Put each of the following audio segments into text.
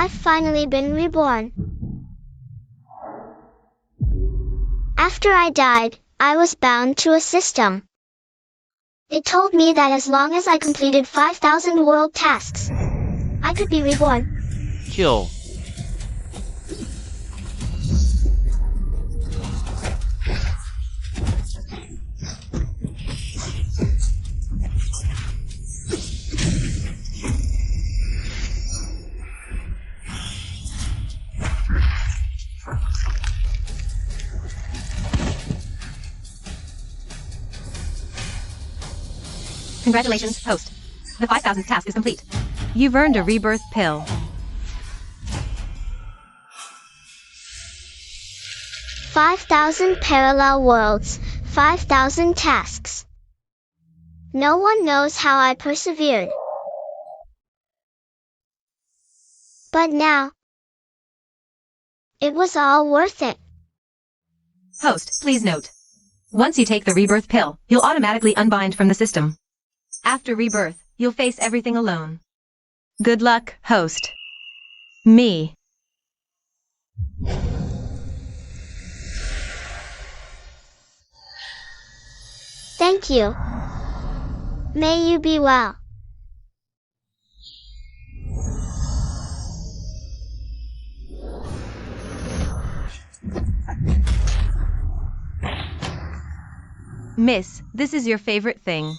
I've finally been reborn. After I died, I was bound to a system. It told me that as long as I completed 5,000 world tasks, I could be reborn. Kill. Congratulations, host. The 5,000th task is complete. You've earned a rebirth pill. 5,000 parallel worlds, 5,000 tasks. No one knows how I persevered. But now, it was all worth it. Host, please note. Once you take the rebirth pill, you'll automatically unbind from the system. After rebirth, you'll face everything alone. Good luck, host. Me. Thank you. May you be well. Miss, this is your favorite thing.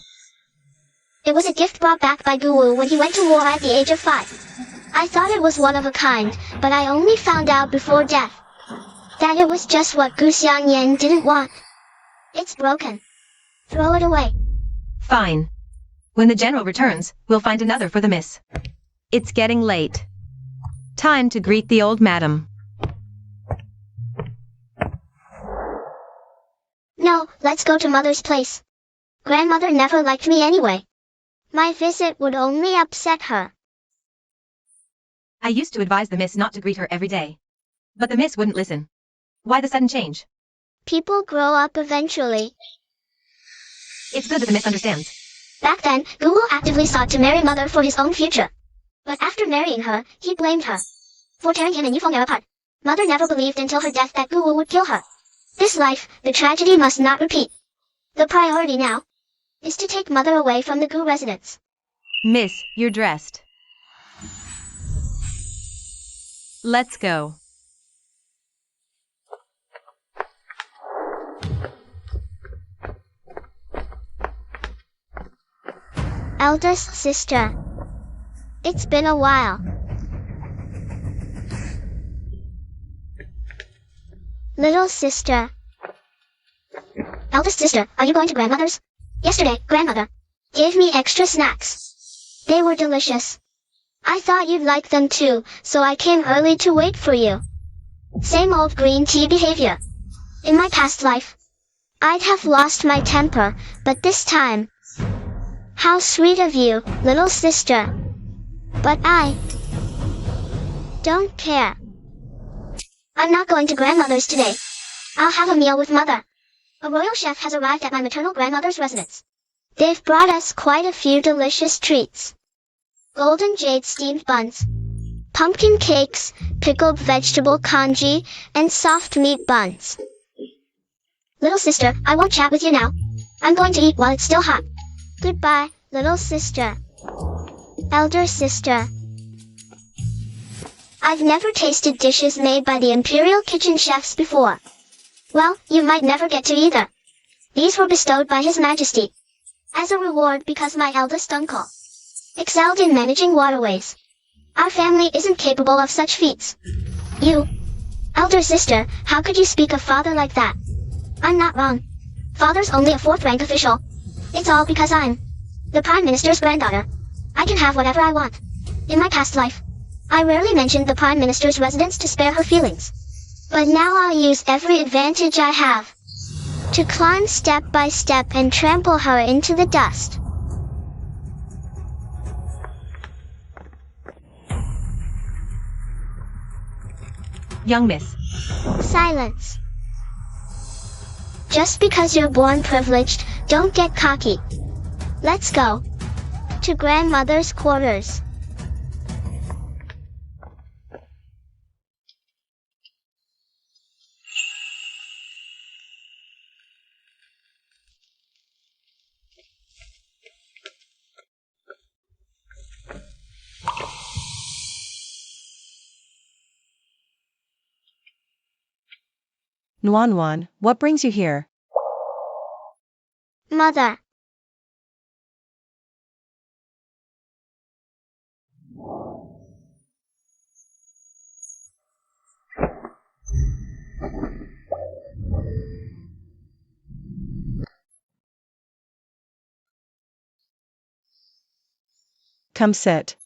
It was a gift brought back by Guwu when he went to war at the age of 5. I thought it was one of a kind, but I only found out before death that it was just what Gu Xiangyan didn't want. It's broken. Throw it away. Fine. When the general returns, we'll find another for the miss. It's getting late. Time to greet the old madam. No, let's go to Mother's place. Grandmother never liked me anyway. My visit would only upset her. I used to advise the miss not to greet her every day. But the miss wouldn't listen. Why the sudden change? People grow up eventually. It's good that the miss understands. Back then, Guwu actively sought to marry Mother for his own future. But after marrying her, he blamed her for tearing him and Yifeng apart. Mother never believed until her death that Guwu would kill her. This life, the tragedy must not repeat. The priority now is to take Mother away from the Gu residence. Miss, you're dressed. Let's go. Eldest sister. It's been a while. Little sister. Eldest sister, are you going to grandmother's? Yesterday, grandmother gave me extra snacks. They were delicious. I thought you'd like them too, so I came early to wait for you. Same old green tea behavior. In my past life, I'd have lost my temper, but this time, how sweet of you, little sister. But I don't care. I'm not going to grandmother's today. I'll have a meal with Mother. A royal chef has arrived at my maternal grandmother's residence. They've brought us quite a few delicious treats. Golden jade steamed buns, pumpkin cakes, pickled vegetable congee, and soft meat buns. Little sister, I won't chat with you now. I'm going to eat while it's still hot. Goodbye, little sister. Elder sister. I've never tasted dishes made by the Imperial kitchen chefs before. Well, you might never get to either. These were bestowed by His Majesty as a reward because my eldest uncle excelled in managing waterways. Our family isn't capable of such feats. You, elder sister, how could you speak of father like that? I'm not wrong. Father's only a 4th rank official. It's all because I'm the Prime Minister's granddaughter. I can have whatever I want. In my past life, I rarely mentioned the Prime Minister's residence to spare her feelings. But now I'll use every advantage I have to climb step by step and trample her into the dust. Young miss. Silence. Just because you're born privileged, don't get cocky. Let's go to grandmother's quarters. Nuan, what brings you here? Mother. Come sit.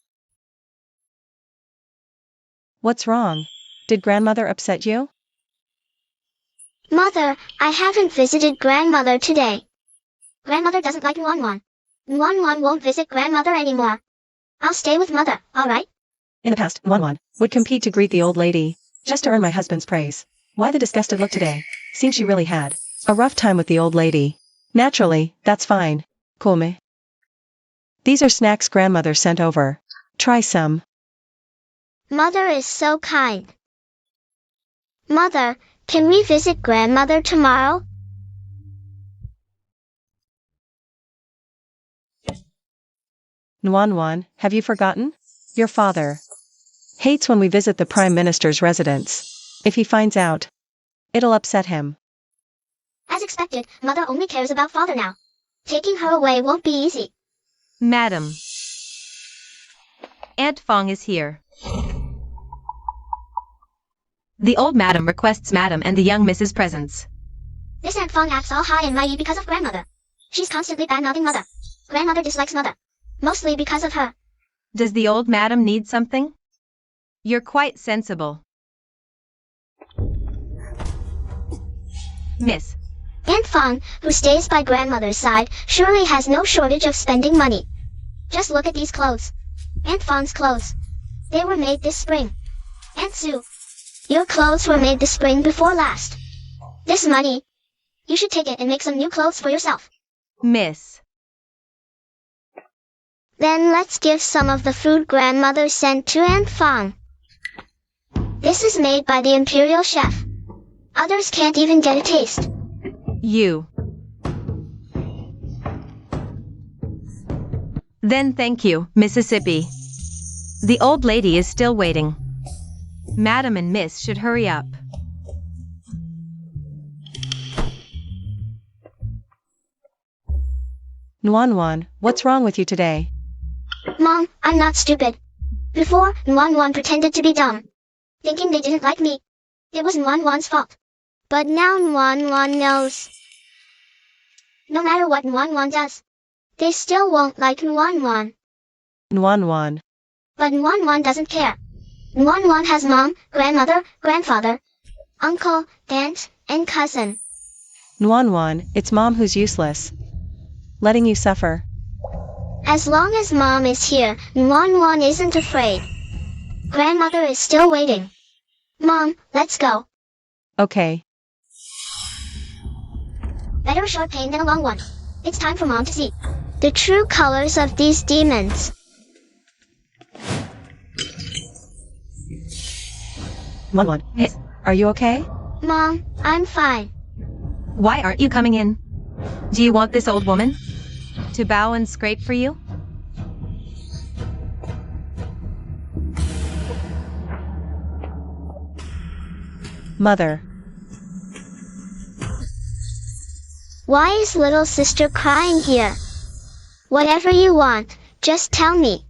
What's wrong? Did grandmother upset you? Mother, I haven't visited grandmother today. Grandmother doesn't like Nuan. Nuan won't visit grandmother anymore. I'll stay with mother, alright? In the past, Nuan would compete to greet the old lady, just to earn my husband's praise. Why the disgusted look today? Seems she really had a rough time with the old lady. Naturally, that's fine. Come. These are snacks grandmother sent over. Try some. Mother is so kind. Mother, can we visit grandmother tomorrow? Nuan, have you forgotten? Your father hates when we visit the Prime Minister's residence. If he finds out, it'll upset him. As expected, mother only cares about father now. Taking her away won't be easy. Madam. Aunt Fong is here. The old madam requests madam and the young Mrs. presence. This Aunt Fong acts all high and mighty because of grandmother. She's constantly bad-mouthing mother. Grandmother dislikes mother. Mostly because of her. Does the old madam need something? You're quite sensible. Miss. Aunt Fong, who stays by grandmother's side, surely has no shortage of spending money. Just look at these clothes. Aunt Fong's clothes. They were made this spring. Aunt Sue. Your clothes were made this spring before last. This money. You should take it and make some new clothes for yourself. Miss. Then let's give some of the food grandmother sent to Aunt Fong. This is made by the Imperial chef. Others can't even get a taste. You. Then thank you, Mississippi. The old lady is still waiting. Madam and Miss should hurry up. Nuan, what's wrong with you today? Mom, I'm not stupid. Before, Nuan pretended to be dumb. Thinking they didn't like me. It was Nuan's fault. But now Nuan knows. No matter what Nuan does, they still won't like Nuan. Nuan. But Nuan doesn't care. Nuan has mom, grandmother, grandfather, uncle, aunt, and cousin. Nuan, it's mom who's useless. Letting you suffer. As long as mom is here, Nuan isn't afraid. Grandmother is still waiting. Mom, let's go. Okay. Better a short pain than a long one. It's time for mom to see the true colors of these demons. Nuan, are you okay? Mom, I'm fine. Why aren't you coming in? Do you want this old woman to bow and scrape for you? Mother. Why is little sister crying here? Whatever you want, just tell me.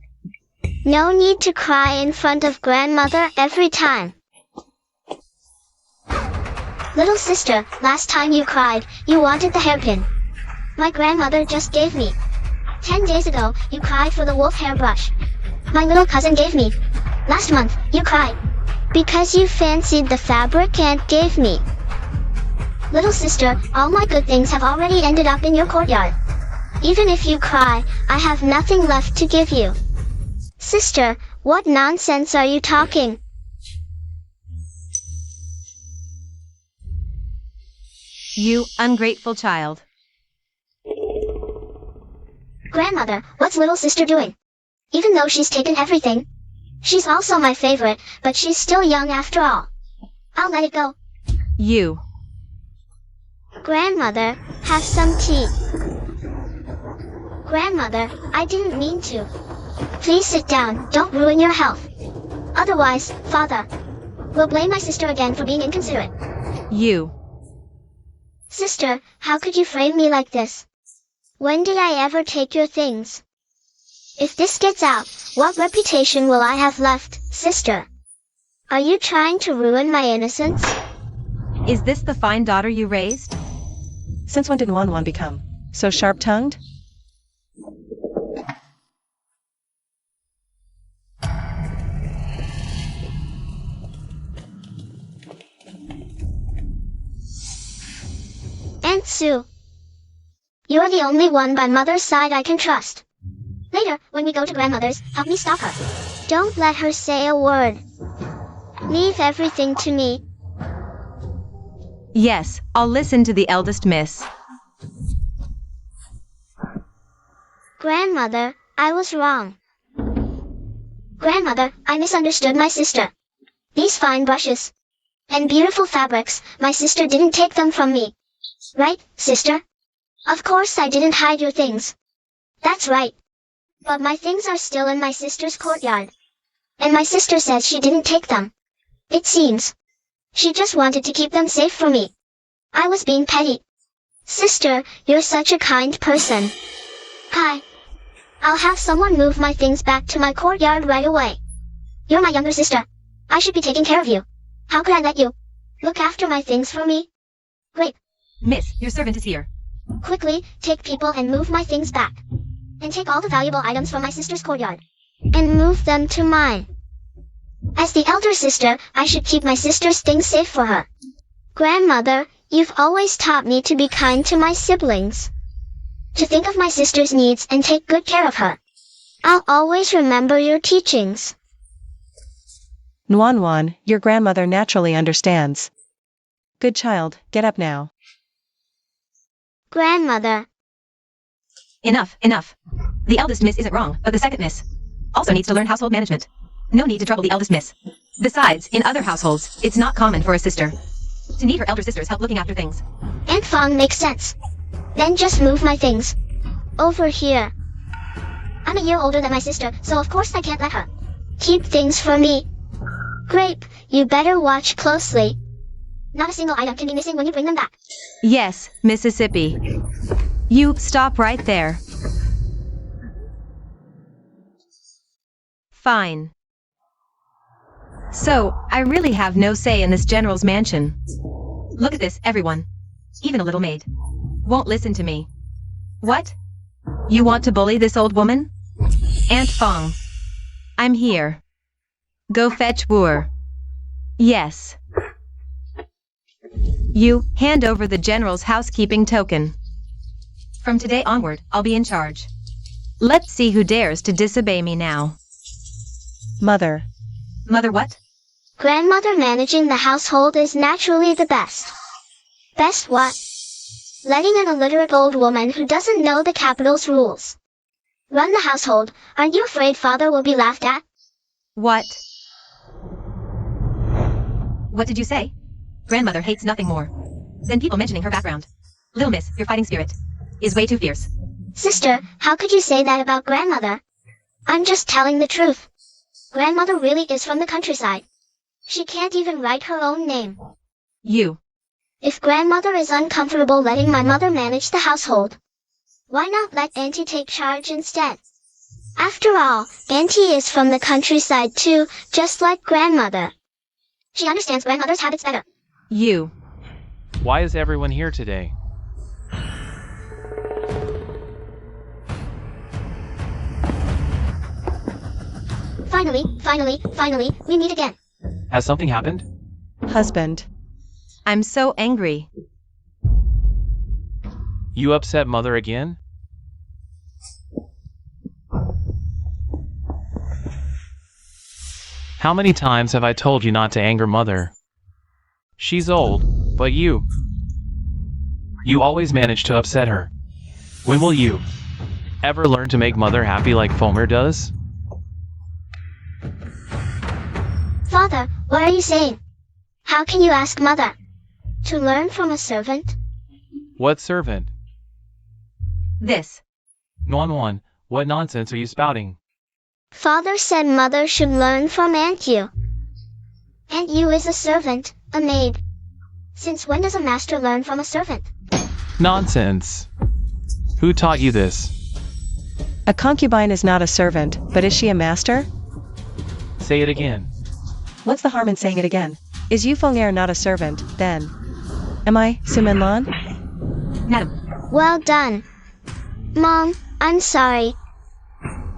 No need to cry in front of grandmother every time. Little sister, last time you cried, you wanted the hairpin. My grandmother just gave me. 10 days ago, you cried for the wolf hairbrush. My little cousin gave me. Last month, you cried. Because you fancied the fabric Aunt gave me. Little sister, all my good things have already ended up in your courtyard. Even if you cry, I have nothing left to give you. Sister, what nonsense are you talking? You ungrateful child. Grandmother, what's little sister doing? Even though she's taken everything. She's also my favorite, but she's still young after all. I'll let it go. You. Grandmother, have some tea. Grandmother, I didn't mean to. Please sit down, don't ruin your health. Otherwise, father will blame my sister again for being inconsiderate. You. Sister, how could you frame me like this? When did I ever take your things? If this gets out, what reputation will I have left, sister? Are you trying to ruin my innocence? Is this the fine daughter you raised? Since when did Wan become so sharp-tongued? Aunt Sue. You're the only one by mother's side I can trust. Later, when we go to grandmother's, help me stop her. Don't let her say a word. Leave everything to me. Yes, I'll listen to the eldest miss. Grandmother, I was wrong. Grandmother, I misunderstood my sister. These fine brushes and beautiful fabrics, my sister didn't take them from me. Right, sister? Of course I didn't hide your things. That's right. But my things are still in my sister's courtyard. And my sister says she didn't take them. It seems she just wanted to keep them safe for me. I was being petty. Sister, you're such a kind person. Hi. I'll have someone move my things back to my courtyard right away. You're my younger sister. I should be taking care of you. How could I let you look after my things for me? Great. Miss, your servant is here. Quickly, take people and move my things back. And take all the valuable items from my sister's courtyard. And move them to mine. As the elder sister, I should keep my sister's things safe for her. Grandmother, you've always taught me to be kind to my siblings. To think of my sister's needs and take good care of her. I'll always remember your teachings. Nuan, your grandmother naturally understands. Good child, get up now. Grandmother. Enough. The eldest miss isn't wrong, but the second miss also needs to learn household management. No need to trouble the eldest miss. Besides, in other households, it's not common for a sister to need her elder sister's help looking after things. Aunt Fong makes sense. Then just move my things over here. I'm a year older than my sister, so of course I can't let her keep things for me. Grape, you better watch closely. Not a single item can be missing when you bring them back. Yes, Mississippi. You stop right there. Fine. So, I really have no say in this general's mansion. Look at this, everyone. Even a little maid won't listen to me. What? You want to bully this old woman? Aunt Fong. I'm here. Go fetch Wu. Yes. You, hand over the general's housekeeping token. From today onward, I'll be in charge. Let's see who dares to disobey me now. Mother. Mother what? Grandmother managing the household is naturally the best. Best what? Letting an illiterate old woman who doesn't know the capital's rules run the household. Aren't you afraid father will be laughed at? What? What did you say? Grandmother hates nothing more than people mentioning her background. Little miss, your fighting spirit is way too fierce. Sister, how could you say that about grandmother? I'm just telling the truth. Grandmother really is from the countryside. She can't even write her own name. You. If grandmother is uncomfortable letting my mother manage the household, why not let Auntie take charge instead? After all, Auntie is from the countryside too, just like grandmother. She understands grandmother's habits better. You. Why is everyone here today? Finally, we meet again. Has something happened? Husband. I'm so angry. You upset mother again? How many times have I told you not to anger mother? She's old, but you always manage to upset her. When will you ever learn to make mother happy like Fomer does? Father, what are you saying? How can you ask mother to learn from a servant? What servant? This. Nuan, what nonsense are you spouting? Father said mother should learn from Aunt Yu. Aunt Yu is a servant, a maid. Since when does a master learn from a servant? Nonsense. Who taught you this? A concubine is not a servant, but is she a master? Say it again. What's the harm in saying it again? Is Yufeng not a servant, then? Am I, Suminlan? Madam. Well done. Mom, I'm sorry.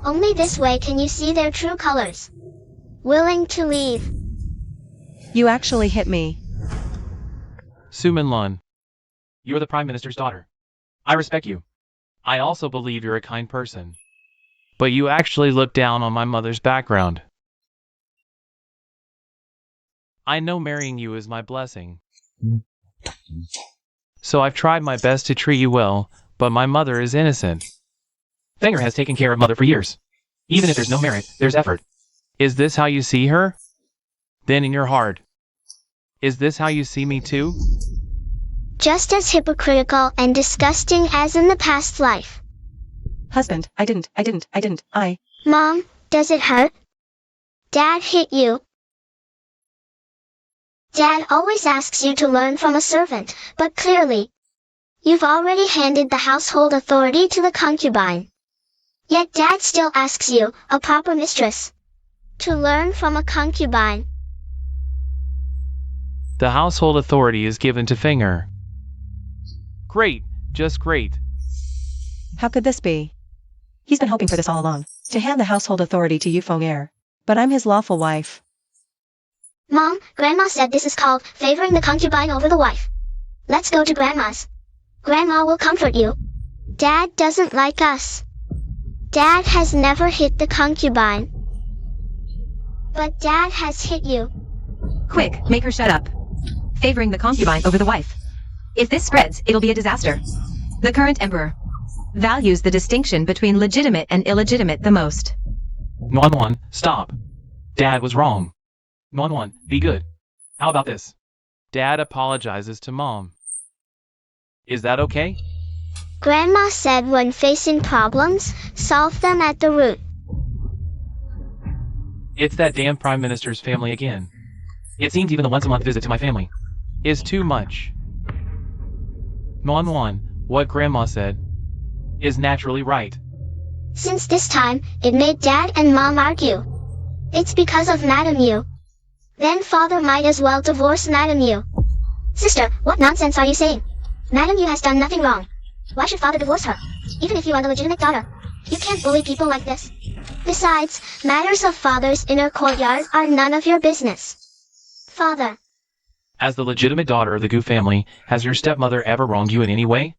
Only this way can you see their true colors. Willing to leave. You actually hit me. Suminlan. You're the Prime Minister's daughter. I respect you. I also believe you're a kind person. But you actually look down on my mother's background. I know marrying you is my blessing. So I've tried my best to treat you well, but my mother is innocent. Fenger has taken care of mother for years. Even if there's no merit, there's effort. Is this how you see her? Then in your heart, is this how you see me too? Just as hypocritical and disgusting as in the past life. Husband, I didn't. Mom, does it hurt? Dad hit you. Dad always asks you to learn from a servant, but clearly, you've already handed the household authority to the concubine. Yet Dad still asks you, a proper mistress, to learn from a concubine. The household authority is given to Fenger. Great, just great. How could this be? He's been hoping for this all along, to hand the household authority to Yufeng. But I'm his lawful wife. Mom, Grandma said this is called favoring the concubine over the wife. Let's go to Grandma's. Grandma will comfort you. Dad doesn't like us. Dad has never hit the concubine. But Dad has hit you. Quick, make her shut up. Favoring the concubine over the wife. If this spreads, it'll be a disaster. The current emperor values the distinction between legitimate and illegitimate the most. Nuan, stop. Dad was wrong. Nuan, be good. How about this? Dad apologizes to Mom. Is that okay? Grandma said when facing problems, solve them at the root. It's that damn Prime Minister's family again. It seems even the once-a-month visit to my family is too much. Nuan, what Grandma said is naturally right. Since this time, it made Dad and Mom argue. It's because of Madame Yu. Then Father might as well divorce Madame Yu. Sister, what nonsense are you saying? Madame Yu has done nothing wrong. Why should Father divorce her? Even if you are the legitimate daughter. You can't bully people like this. Besides, matters of Father's inner courtyard are none of your business. Father. As the legitimate daughter of the Gu family, has your stepmother ever wronged you in any way?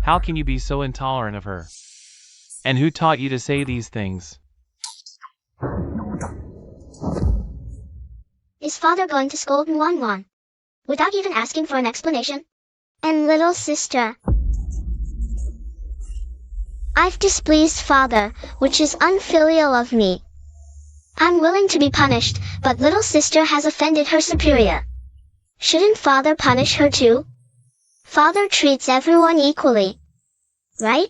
How can you be so intolerant of her? And who taught you to say these things? Is Father going to scold Nuan without even asking for an explanation? And little sister. I've displeased Father, which is unfilial of me. I'm willing to be punished, but little sister has offended her superior. Shouldn't Father punish her too? Father treats everyone equally. Right?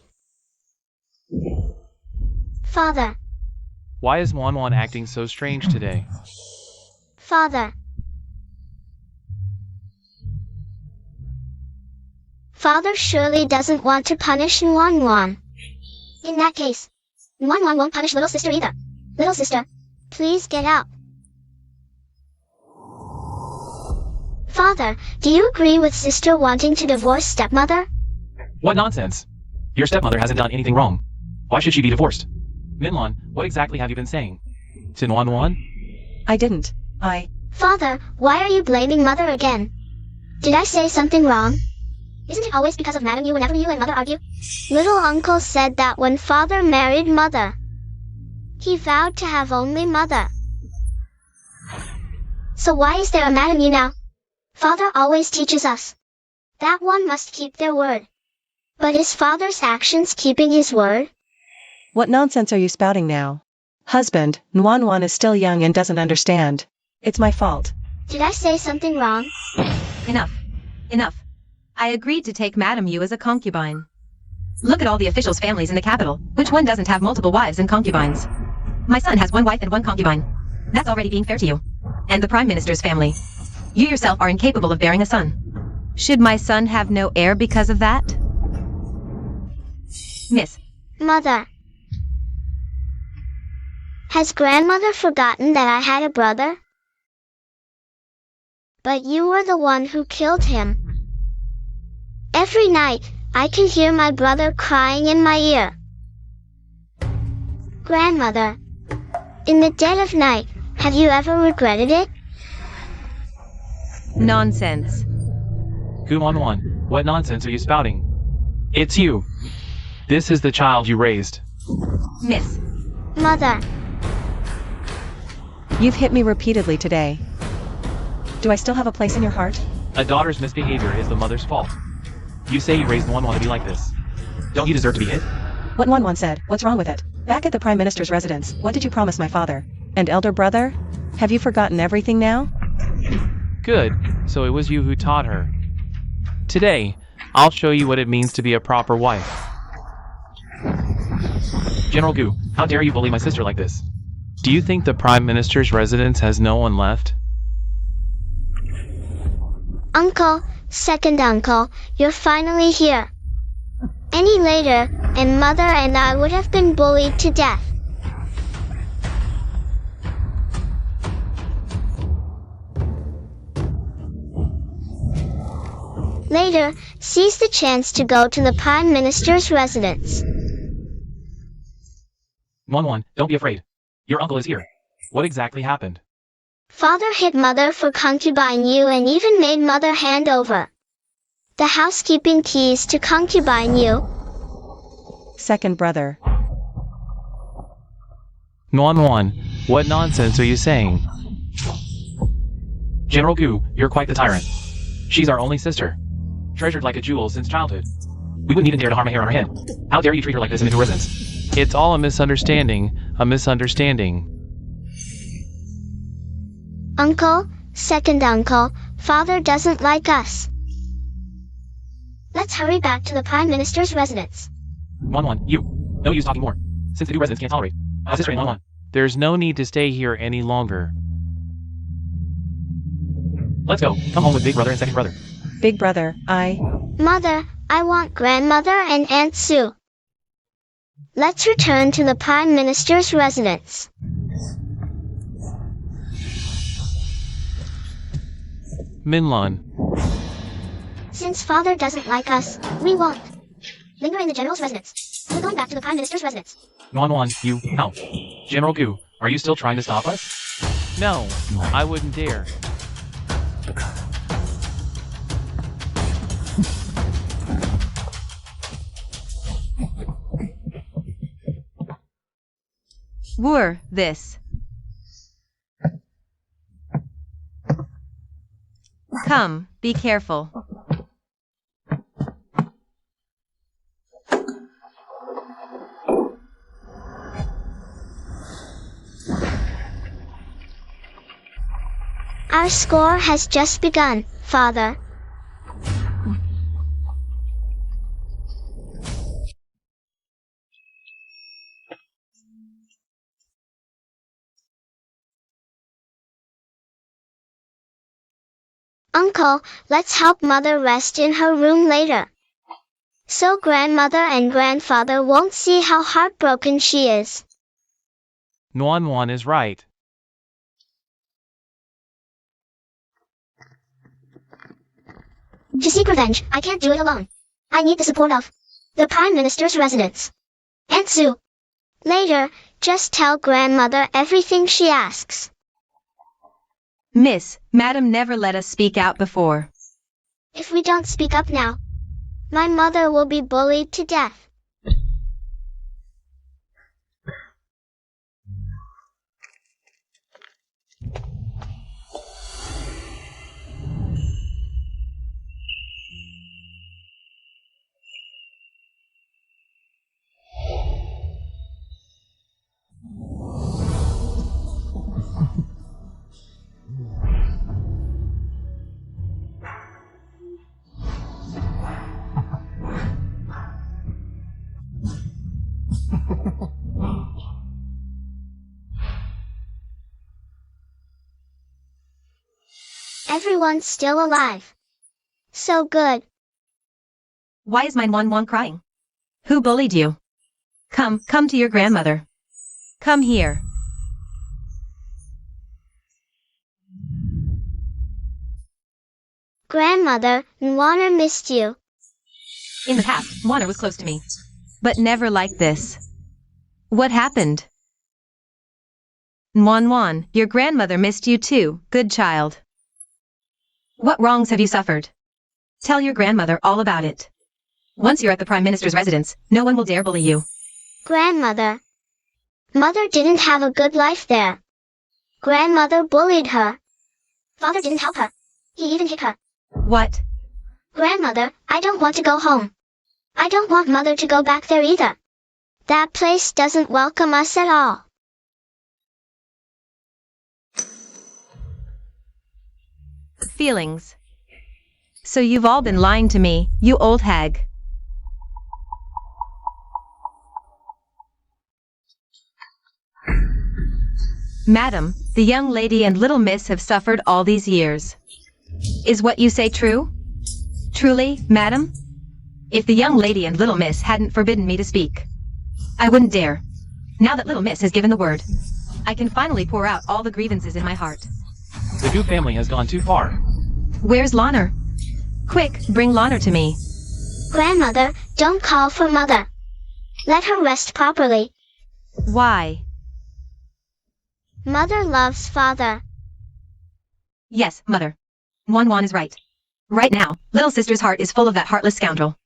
Father. Why is Nuan acting so strange today? Father. Father surely doesn't want to punish Nuan. In that case, Nuan won't punish little sister either. Little sister, please get out. Father, do you agree with sister wanting to divorce stepmother? What nonsense! Your stepmother hasn't done anything wrong. Why should she be divorced? Minlan, what exactly have you been saying? To Nuan? I didn't. Father, why are you blaming Mother again? Did I say something wrong? Isn't it always because of Madame Yu whenever you and Mother argue? Little uncle said that when Father married Mother, he vowed to have only Mother. So why is there a Madame Yu now? Father always teaches us that one must keep their word. But is Father's actions keeping his word? What nonsense are you spouting now? Husband, Nuan is still young and doesn't understand. It's my fault. Did I say something wrong? Enough. I agreed to take Madame Yu as a concubine. Look at all the officials' families in the capital. Which one doesn't have multiple wives and concubines? My son has one wife and one concubine. That's already being fair to you. And the Prime Minister's family. You yourself are incapable of bearing a son. Should my son have no heir because of that? Miss. Mother. Has grandmother forgotten that I had a brother? But you were the one who killed him. Every night, I can hear my brother crying in my ear. Grandmother. In the dead of night, have you ever regretted it? Nonsense. One, what nonsense are you spouting? It's you. This is the child you raised. Miss. Mother. You've hit me repeatedly today. Do I still have a place in your heart? A daughter's misbehavior is the mother's fault. You say you raised One to be like this. Don't you deserve to be hit? What One said, what's wrong with it? Back at the Prime Minister's residence, what did you promise my father? And elder brother? Have you forgotten everything now? Good, so it was you who taught her. Today, I'll show you what it means to be a proper wife. General Gu, how dare you bully my sister like this? Do you think the Prime Minister's residence has no one left? Uncle, second uncle, you're finally here. Any later, and Mother and I would have been bullied to death. Later, seize the chance to go to the Prime Minister's residence. One, don't be afraid. Your uncle is here. What exactly happened? Father hit Mother for Concubine you and even made Mother hand over the housekeeping keys to Concubine you. Second brother. One, what nonsense are you saying? General Gu, you're quite the tyrant. She's our only sister, treasured like a jewel since childhood. We wouldn't even dare to harm a hair on her head. How dare you treat her like this in a new residence? It's all a misunderstanding, Uncle, second uncle, Father doesn't like us. Let's hurry back to the Prime Minister's residence. One, you. No use talking more, since the new residents can't tolerate a sister in One. There's no need to stay here any longer. Let's go. Come home with big brother and second brother. Big brother, Mother, I want grandmother and Aunt Sue. Let's return to the Prime Minister's residence. Minlon. Since Father doesn't like us, we won't linger in the General's residence. We're going back to the Prime Minister's residence. One, you, how? General Gu, are you still trying to stop us? No, I wouldn't dare. Were this. Come, be careful. Our score has just begun, Father. Uncle, let's help Mother rest in her room later, so grandmother and grandfather won't see how heartbroken she is. One is right. To seek revenge, I can't do it alone. I need the support of the Prime Minister's residence. Aunt Sue. Later, just tell grandmother everything she asks. Miss, Madam never let us speak out before. If we don't speak up now, my mother will be bullied to death. Everyone's still alive. So good. Why is my Wan crying? Who bullied you? Come to your grandmother. Come here. Grandmother, Nwana missed you. In the past, Wana was close to me. But never like this. What happened? Wan, your grandmother missed you too, good child. What wrongs have you suffered? Tell your grandmother all about it. Once you're at the Prime Minister's residence, no one will dare bully you. Grandmother. Mother didn't have a good life there. Grandmother bullied her. Father didn't help her. He even hit her. What? Grandmother, I don't want to go home. I don't want Mother to go back there either. That place doesn't welcome us at all. Feelings. So you've all been lying to me, you old hag. Madam, the young lady and little miss have suffered all these years. Is what you say true? Truly, madam? If the young lady and little miss hadn't forbidden me to speak, I wouldn't dare. Now that little miss has given the word, I can finally pour out all the grievances in my heart. The Gu family has gone too far. Where's Loner? Quick, bring Loner to me. Grandmother, don't call for Mother. Let her rest properly. Why? Mother loves Father. Yes, Mother. Wan is right. Right now, little sister's heart is full of that heartless scoundrel.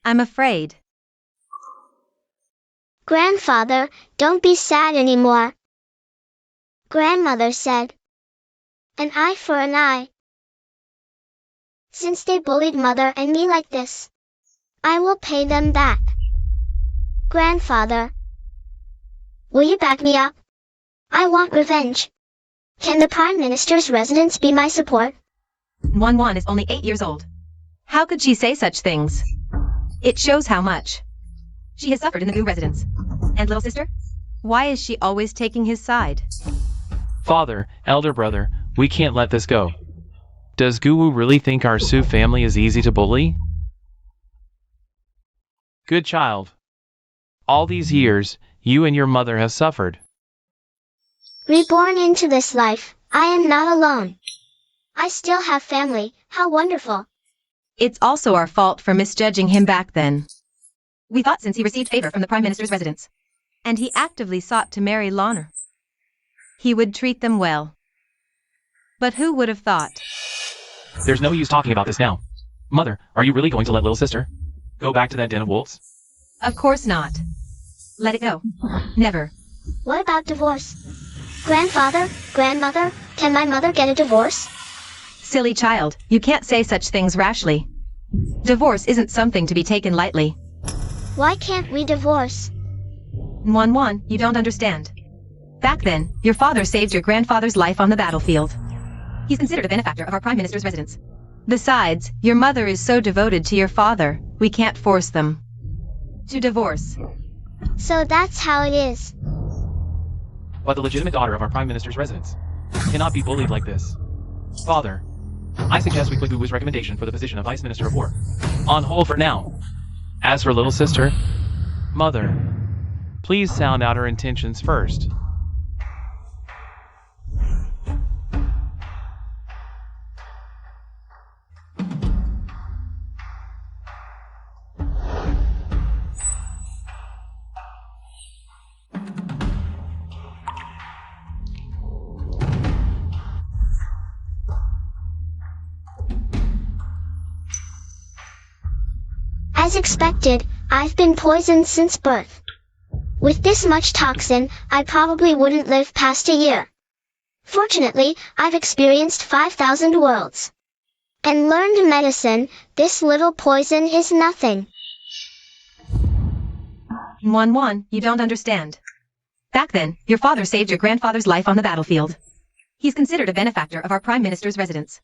I'm afraid. Grandfather, don't be sad anymore. Grandmother said, an eye for an eye. Since they bullied Mother and me like this, I will pay them back. Grandfather, will you back me up? I want revenge. Can the Prime Minister's residence be my support? Wan is only 8 years old. How could she say such things? It shows how much she has suffered in the Gu residence. And little sister? Why is she always taking his side? Father, elder brother, we can't let this go. Does Guwu really think our Su family is easy to bully? Good child. All these years, you and your mother have suffered. Reborn into this life, I am not alone. I still have family, how wonderful. It's also our fault for misjudging him back then. We thought since he received favor from the Prime Minister's residence, and he actively sought to marry Loner, he would treat them well. But who would have thought? There's no use talking about this now. Mother, are you really going to let little sister go back to that den of wolves? Of course not. Let it go. Never. What about divorce? Grandfather, grandmother, can my mother get a divorce? Silly child, you can't say such things rashly. Divorce isn't something to be taken lightly. Why can't we divorce? Wan, you don't understand. Back then, your father saved your grandfather's life on the battlefield. He's considered a benefactor of our Prime Minister's residence. Besides, your mother is so devoted to your father, we can't force them to divorce. So that's how it is. But the legitimate daughter of our Prime Minister's residence cannot be bullied like this. Father, I suggest we put Guwu's recommendation for the position of Vice Minister of War on hold for now. As for little sister, Mother, please sound out her intentions first. As expected, I've been poisoned since birth. With this much toxin, I probably wouldn't live past a year. Fortunately, I've experienced 5,000 worlds. And learned medicine, this little poison is nothing. Wan, you don't understand. Back then, your father saved your grandfather's life on the battlefield. He's considered a benefactor of our Prime Minister's residence.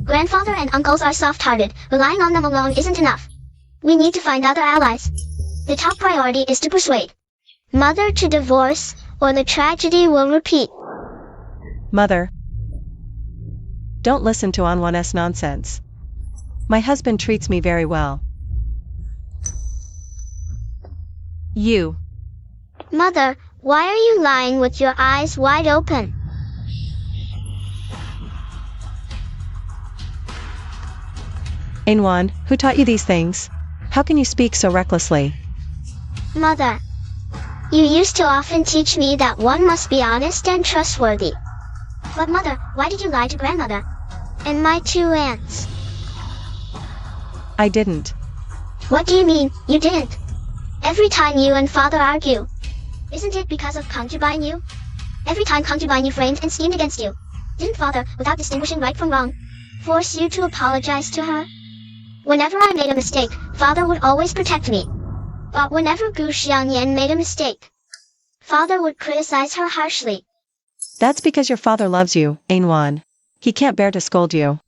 Grandfather and uncles are soft-hearted, relying on them alone isn't enough. We need to find other allies. The top priority is to persuade Mother to divorce, or the tragedy will repeat. Mother. Don't listen to Anwan's nonsense. My husband treats me very well. You. Mother, why are you lying with your eyes wide open? Ainwan, who taught you these things? How can you speak so recklessly? Mother, you used to often teach me that one must be honest and trustworthy. But mother, why did you lie to grandmother? And my two aunts? I didn't. What do you mean, you didn't? Every time you and father argue. Isn't it because of Concubine you? Every time Concubine you framed and schemed against you. Didn't father, without distinguishing right from wrong, force you to apologize to her? Whenever I made a mistake, father would always protect me. But whenever Gu Xiangyan made a mistake, father would criticize her harshly. That's because your father loves you, Ainwan. He can't bear to scold you.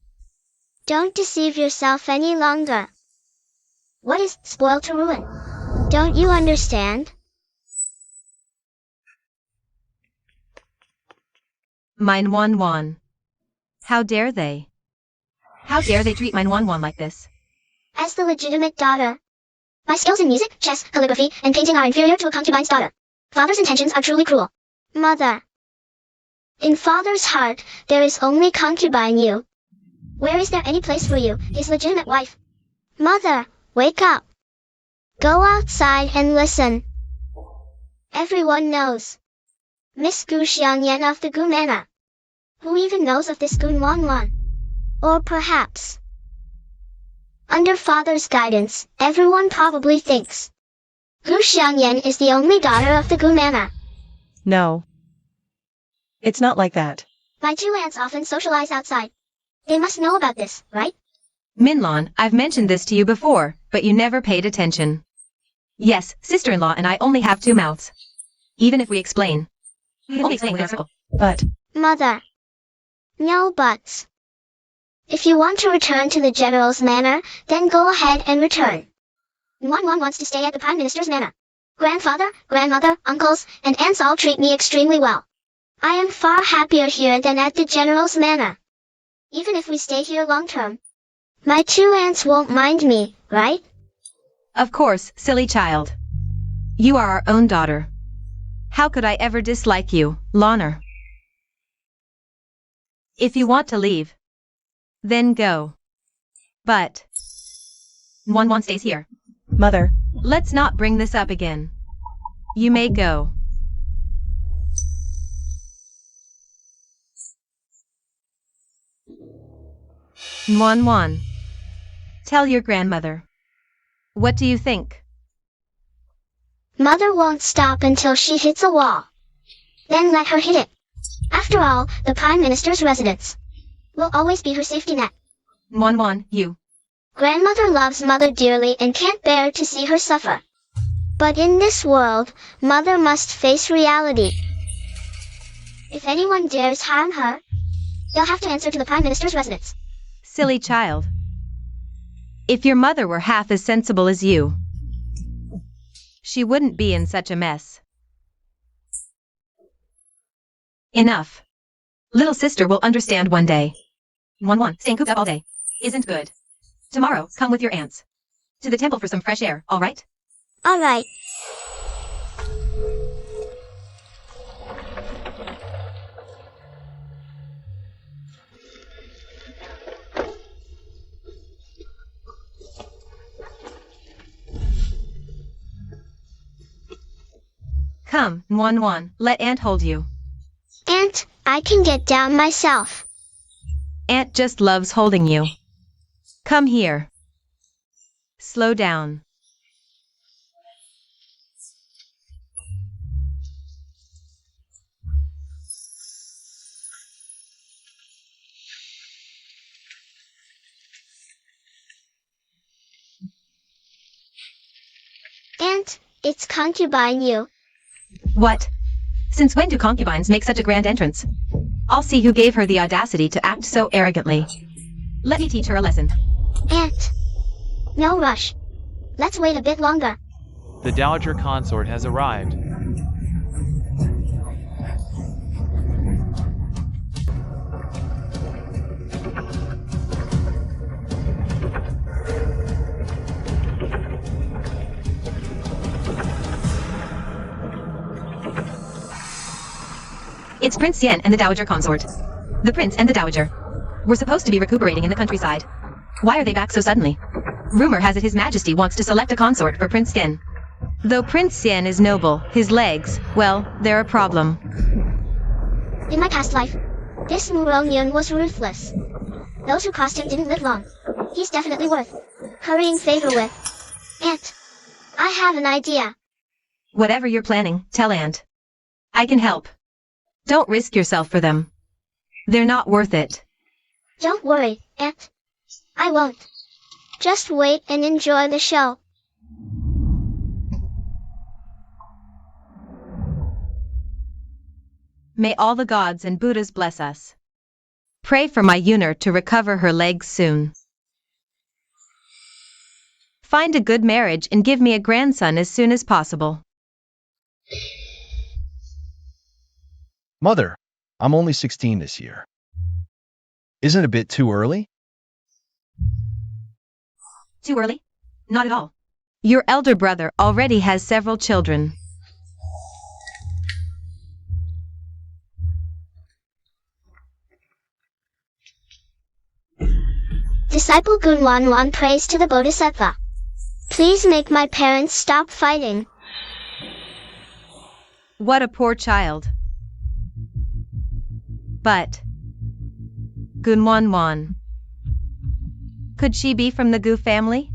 Don't deceive yourself any longer. What is spoil to ruin? Don't you understand? Mine Wan Wan. How dare they? How dare they treat mine Wan Wan like this? As the legitimate daughter, my skills in music, chess, calligraphy, and painting are inferior to a concubine's daughter. Father's intentions are truly cruel. Mother. In father's heart, there is only concubine you. Where is there any place for you, his legitimate wife? Mother, wake up. Go outside and listen. Everyone knows. Miss Gu Xiangyan of the Gu Manor. Who even knows of this Gun Wan Wan? Or perhaps, under father's guidance, everyone probably thinks Gu Xiangyan is the only daughter of the Gu Manor. No. It's not like that. My two aunts often socialize outside. They must know about this, right? Minlon, I've mentioned this to you before, but you never paid attention. Yes, sister-in-law and I only have two mouths. Even if we explain, we only explain with our circle. But, Mother. No buts. If you want to return to the general's manor, then go ahead and return. Wan Wan wants to stay at the prime minister's manor. Grandfather, grandmother, uncles, and aunts all treat me extremely well. I am far happier here than at the general's manor. Even if we stay here long term. My two aunts won't mind me, right? Of course, silly child. You are our own daughter. How could I ever dislike you, Loner? If you want to leave, then go. But Wan Wan stays here. Mother. Let's not bring this up again. You may go. Wan Wan. Tell your grandmother. What do you think? Mother won't stop until she hits a wall. Then let her hit it. After all, the Prime Minister's residence will always be her safety net. Wan Wan, you. Grandmother loves Mother dearly and can't bear to see her suffer. But in this world, Mother must face reality. If anyone dares harm her, they'll have to answer to the Prime Minister's residence. Silly child. If your mother were half as sensible as you, she wouldn't be in such a mess. Enough. Little sister will understand one day. Wan Wan, staying cooped up all day isn't good. Tomorrow, come with your aunts to the temple for some fresh air, all right? All right. Come, Wan Wan, let Aunt hold you. Aunt, I can get down myself. Aunt just loves holding you. Come here. Slow down. Aunt, it's concubine you. What? Since when do concubines make such a grand entrance? I'll see who gave her the audacity to act so arrogantly. Let me teach her a lesson. Aunt. No rush. Let's wait a bit longer. The Dowager Consort has arrived. It's Prince Xian and the Dowager Consort. The Prince and the Dowager were supposed to be recuperating in the countryside. Why are they back so suddenly? Rumor has it His Majesty wants to select a consort for Prince Xian. Though Prince Xian is noble, his legs, well, they're a problem. In my past life, this Muronian was ruthless. Those who crossed him didn't live long. He's definitely worth hurrying favor with. Aunt, I have an idea. Whatever you're planning, tell Aunt. I can help. Don't risk yourself for them. They're not worth it. Don't worry, Aunt. I won't. Just wait and enjoy the show. May all the gods and Buddhas bless us. Pray for my Yuner to recover her legs soon. Find a good marriage and give me a grandson as soon as possible. Mother, I'm only 16 this year. Isn't it a bit too early? Too early? Not at all. Your elder brother already has several children. Disciple Gunwanwan prays to the Bodhisattva. Please make my parents stop fighting. What a poor child. But Gunwanwan. Could she be from the Gu family?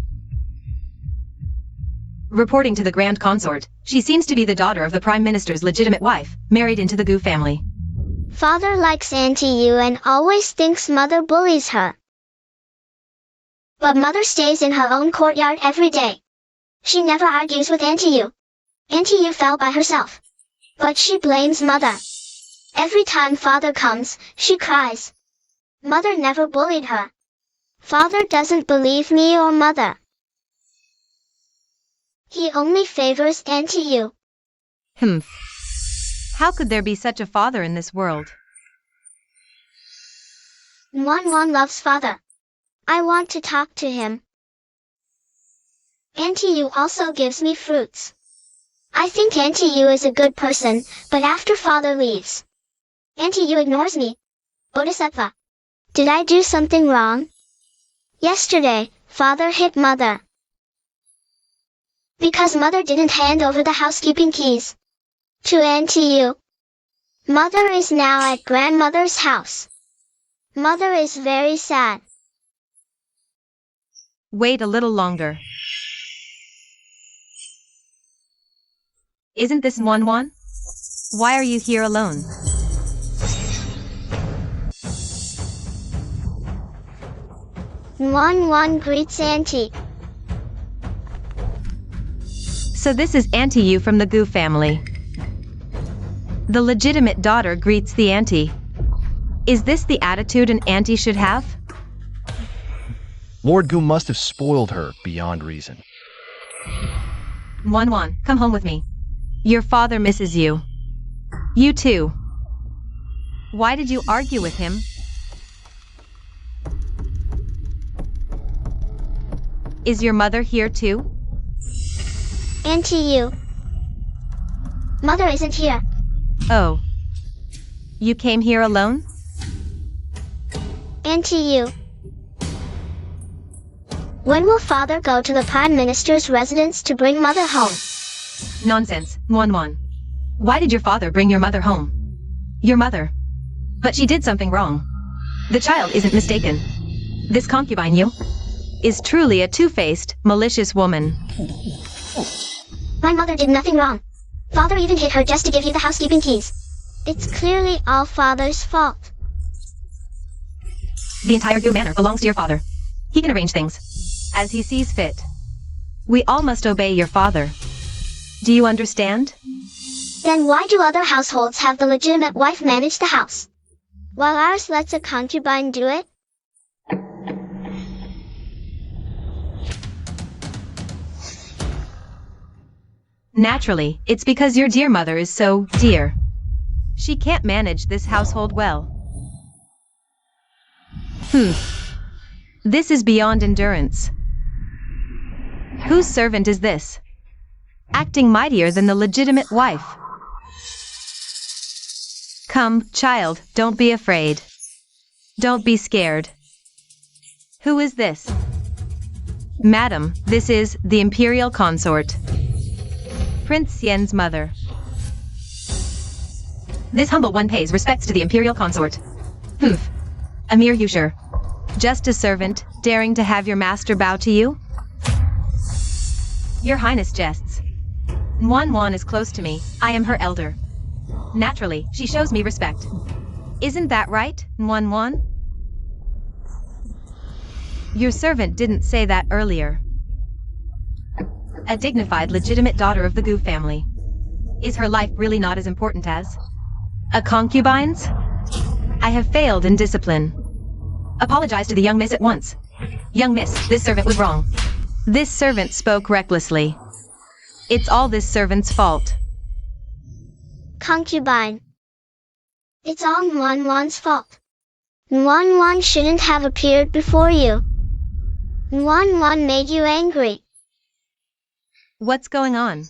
Reporting to the Grand Consort, she seems to be the daughter of the Prime Minister's legitimate wife, married into the Gu family. Father likes Auntie Yu and always thinks Mother bullies her. But Mother stays in her own courtyard every day. She never argues with Auntie Yu. Auntie Yu fell by herself. But she blames Mother. Every time Father comes, she cries. Mother never bullied her. Father doesn't believe me or Mother. He only favors Auntie Yu. How could there be such a father in this world? Nwan loves Father. I want to talk to him. Auntie Yu also gives me fruits. I think Auntie Yu is a good person, but after Father leaves, Auntie Yu ignores me. Bodhisattva. Did I do something wrong? Yesterday, Father hit Mother. Because Mother didn't hand over the housekeeping keys to Auntie Yu. Mother is now at Grandmother's house. Mother is very sad. Wait a little longer. Isn't this Nwan? Why are you here alone? Nwan greets Auntie. So this is Auntie Yu from the Gu family. The legitimate daughter greets the auntie. Is this the attitude an auntie should have? Lord Gu must have spoiled her beyond reason. Nwan, come home with me. Your father misses you. You too. Why did you argue with him? Is your mother here too? Auntie Yu. Mother isn't here. Oh. You came here alone? Auntie Yu. When will Father go to the Prime Minister's residence to bring Mother home? Nonsense, Nwan. Why did your father bring your mother home? Your mother. But she did something wrong. The child isn't mistaken. This concubine Yu is truly a two-faced, malicious woman. My mother did nothing wrong. Father even hit her just to give you the housekeeping keys. It's clearly all Father's fault. The entire Gu manor belongs to your father. He can arrange things as he sees fit. We all must obey your father. Do you understand? Then why do other households have the legitimate wife manage the house, while ours lets a concubine do it? Naturally, it's because your dear mother is so dear. She can't manage this household well. This is beyond endurance. Whose servant is this? Acting mightier than the legitimate wife. Come, child, don't be afraid. Don't be scared. Who is this? Madam, this is the Imperial Consort. Prince Yen's mother. This humble one pays respects to the Imperial Consort. Humph. A mere usurer. Just a servant, daring to have your master bow to you? Your Highness jests. Wan is close to me, I am her elder. Naturally, she shows me respect. Isn't that right, Wan? Your servant didn't say that earlier. A dignified, legitimate daughter of the Gu family. Is her life really not as important as a concubine's? I have failed in discipline. Apologize to the young miss at once. Young miss, this servant was wrong. This servant spoke recklessly. It's all this servant's fault. Concubine. It's all Wan's fault. Wan shouldn't have appeared before you. Wan made you angry. What's going on?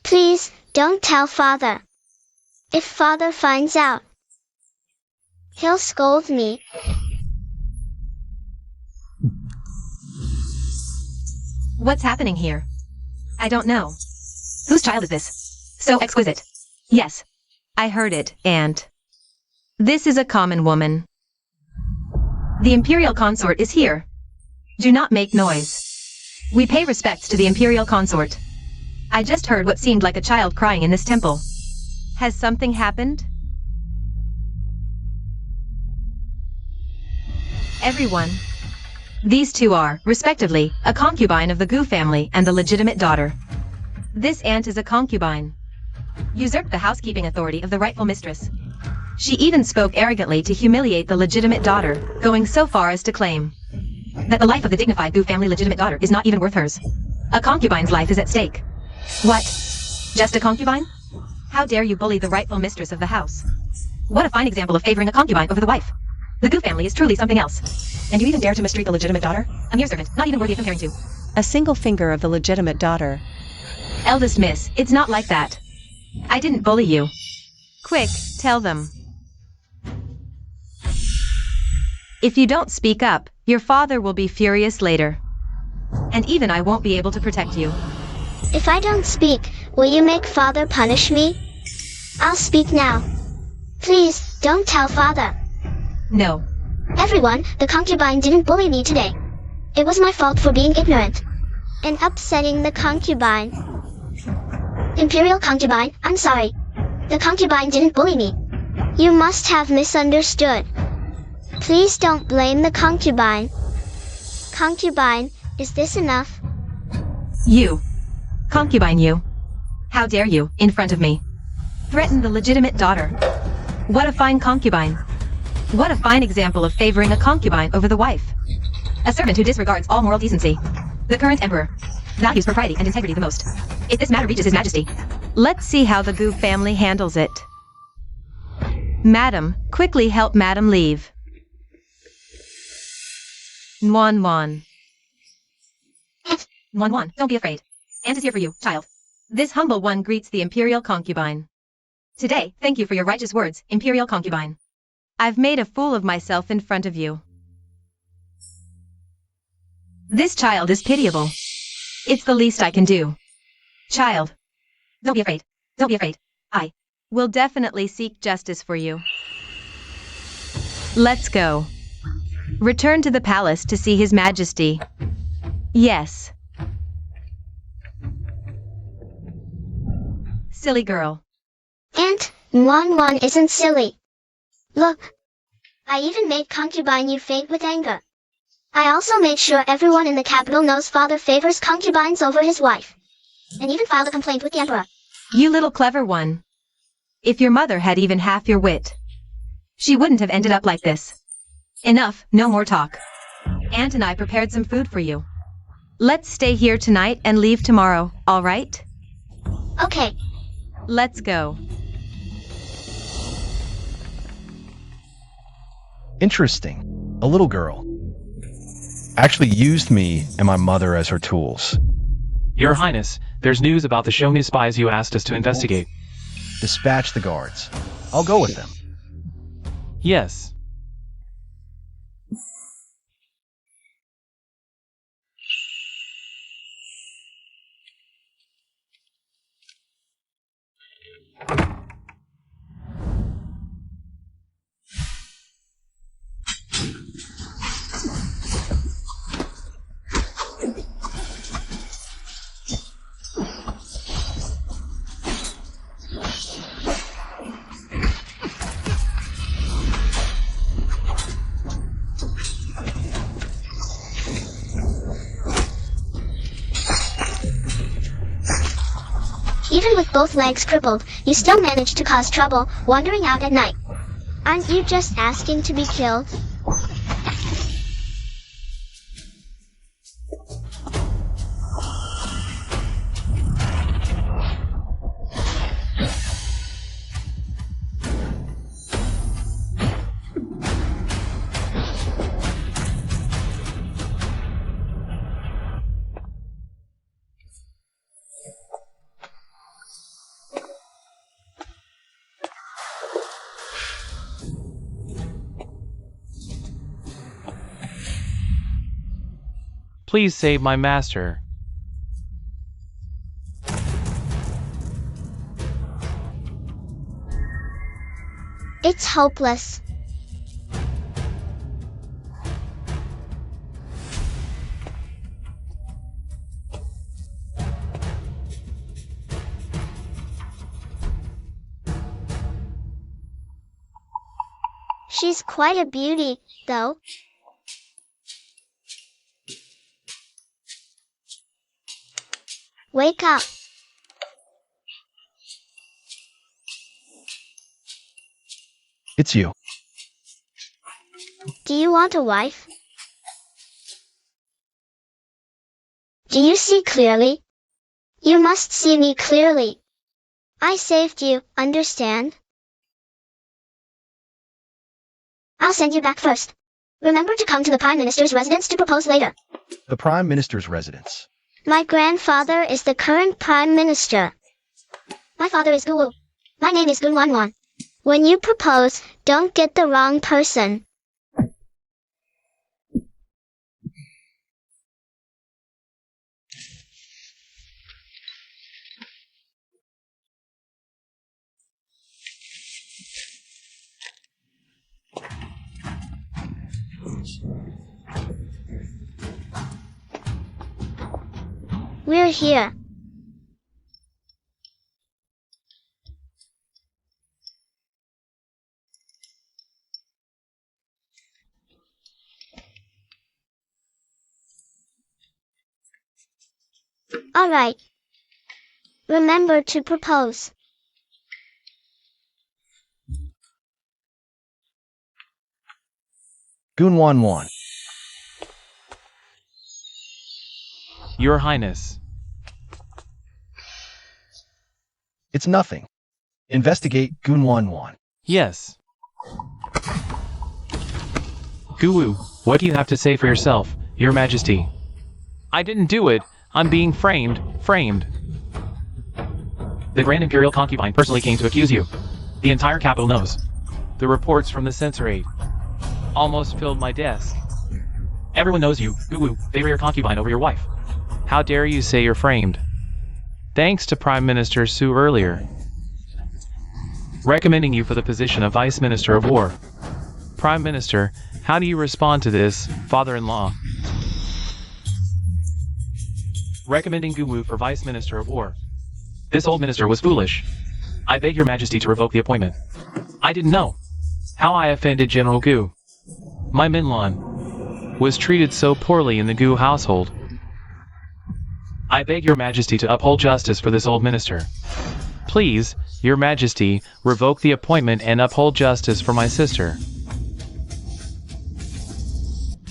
Please, don't tell father. If father finds out, he'll scold me. What's happening here? I don't know. Whose child is this? So exquisite. Yes. I heard it, and this is a common woman. The Imperial Consort is here. Do not make noise. We pay respects to the Imperial Consort. I just heard what seemed like a child crying in this temple. Has something happened? Everyone. These two are, respectively, a concubine of the Gu family and the legitimate daughter. This aunt is a concubine. Usurped the housekeeping authority of the rightful mistress. She even spoke arrogantly to humiliate the legitimate daughter, going so far as to claim that the life of the dignified Gu family legitimate daughter is not even worth hers. A concubine's life is at stake. What? Just a concubine? How dare you bully the rightful mistress of the house? What a fine example of favoring a concubine over the wife. The Gu family is truly something else. And you even dare to mistreat the legitimate daughter? A mere servant, not even worthy of comparing to. A single finger of the legitimate daughter. Eldest miss, it's not like that. I didn't bully you. Quick, tell them. If you don't speak up, your father will be furious later. And even I won't be able to protect you. If I don't speak, will you make father punish me? I'll speak now. Please, don't tell father. No. Everyone, the concubine didn't bully me today. It was my fault for being ignorant and upsetting the concubine. Imperial concubine, I'm sorry. The concubine didn't bully me. You must have misunderstood. Please don't blame the concubine. Concubine, is this enough? You. Concubine you. How dare you, in front of me, threaten the legitimate daughter? What a fine concubine. What a fine example of favoring a concubine over the wife. A servant who disregards all moral decency. The current emperor values propriety and integrity the most. If this matter reaches His Majesty, let's see how the Gu family handles it. Madam, quickly help Madam leave. Wan. Wan, don't be afraid. Aunt is here for you, child. This humble one greets the Imperial Concubine. Today, thank you for your righteous words, Imperial Concubine. I've made a fool of myself in front of you. This child is pitiable. It's the least I can do. Child. Don't be afraid. Don't be afraid. I will definitely seek justice for you. Let's go. Return to the palace to see His Majesty. Yes. Silly girl. Aunt, Wan isn't silly. Look. I even made concubine you faint with anger. I also made sure everyone in the capital knows father favors concubines over his wife. And even filed a complaint with the emperor. You little clever one. If your mother had even half your wit, she wouldn't have ended up like this. Enough, no more talk. Aunt and I prepared some food for you. Let's stay here tonight and leave tomorrow, all right? Okay. Let's go. Interesting. A little girl actually used me and my mother as her tools. Your Highness, there's news about the Shongu spies you asked us to investigate. Dispatch the guards. I'll go with them. Yes. Even with both legs crippled, you still manage to cause trouble, wandering out at night. Aren't you just asking to be killed? Please save my master. It's hopeless. She's quite a beauty, though. Wake up. It's you. Do you want a wife? Do you see clearly? You must see me clearly. I saved you, understand? I'll send you back first. Remember to come to the Prime Minister's residence to propose later. The Prime Minister's residence. My grandfather is the current Prime Minister. My father is Guwu. My name is Gunwanwan. When you propose, don't get the wrong person. We're here. All right. Remember to propose. Gunwanwan. Your Highness. It's nothing. Investigate Gunwanwan. Yes. Guwu, what do you have to say for yourself, Your Majesty? I didn't do it. I'm being framed. The Grand Imperial Concubine personally came to accuse you. The entire capital knows. The reports from the censorate almost filled my desk. Everyone knows you, Guwu, favor your concubine over your wife. How dare you say you're framed? Thanks to Prime Minister Su earlier, recommending you for the position of Vice Minister of War. Prime Minister, how do you respond to this, father-in-law? Recommending Guwu for Vice Minister of War. This old minister was foolish. I beg your majesty to revoke the appointment. I didn't know how I offended General Gu. My Minlan was treated so poorly in the Gu household. I beg your majesty to uphold justice for this old minister. Please, your majesty, revoke the appointment and uphold justice for my sister.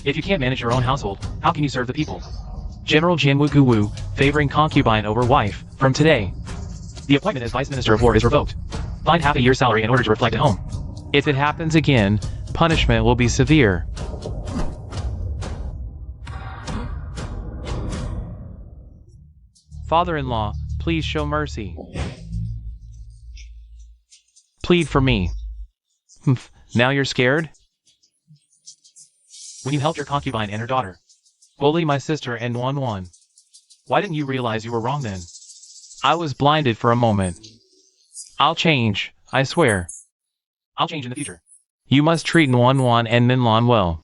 If you can't manage your own household, how can you serve the people? General Jianwu Guwu, favoring concubine over wife, from today, the appointment as Vice Minister of War is revoked. Find half a year's salary in order to reflect at home. If it happens again, punishment will be severe. Father-in-law, please show mercy. Plead for me. Humph, now you're scared? When you helped your concubine and her daughter bully my sister and one. Why didn't you realize you were wrong then? I was blinded for a moment. I'll change, I swear. I'll change in the future. You must treat one and Minlon well.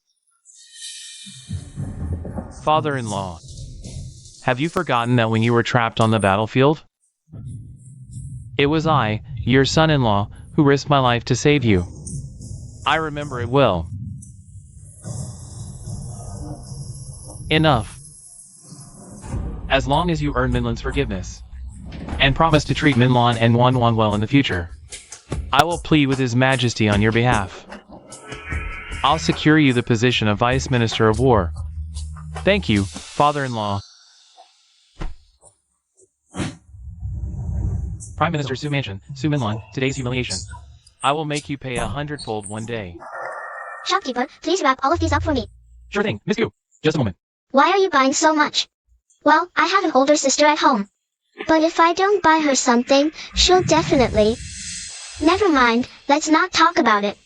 Father-in-law, have you forgotten that when you were trapped on the battlefield? It was I, your son-in-law, who risked my life to save you. I remember it well. Enough. As long as you earn Minlon's forgiveness, and promise to treat Minlon and one well in the future, I will plead with His Majesty on your behalf. I'll secure you the position of Vice Minister of War. Thank you, father-in-law. Prime Minister Su Mansion, Su Minlon, today's humiliation. I will make you pay 100-fold one day. Shopkeeper, please wrap all of these up for me. Sure thing, Miss Gu. Just a moment. Why are you buying so much? Well, I have an older sister at home. But if I don't buy her something, she'll definitely... Never mind, let's not talk about it.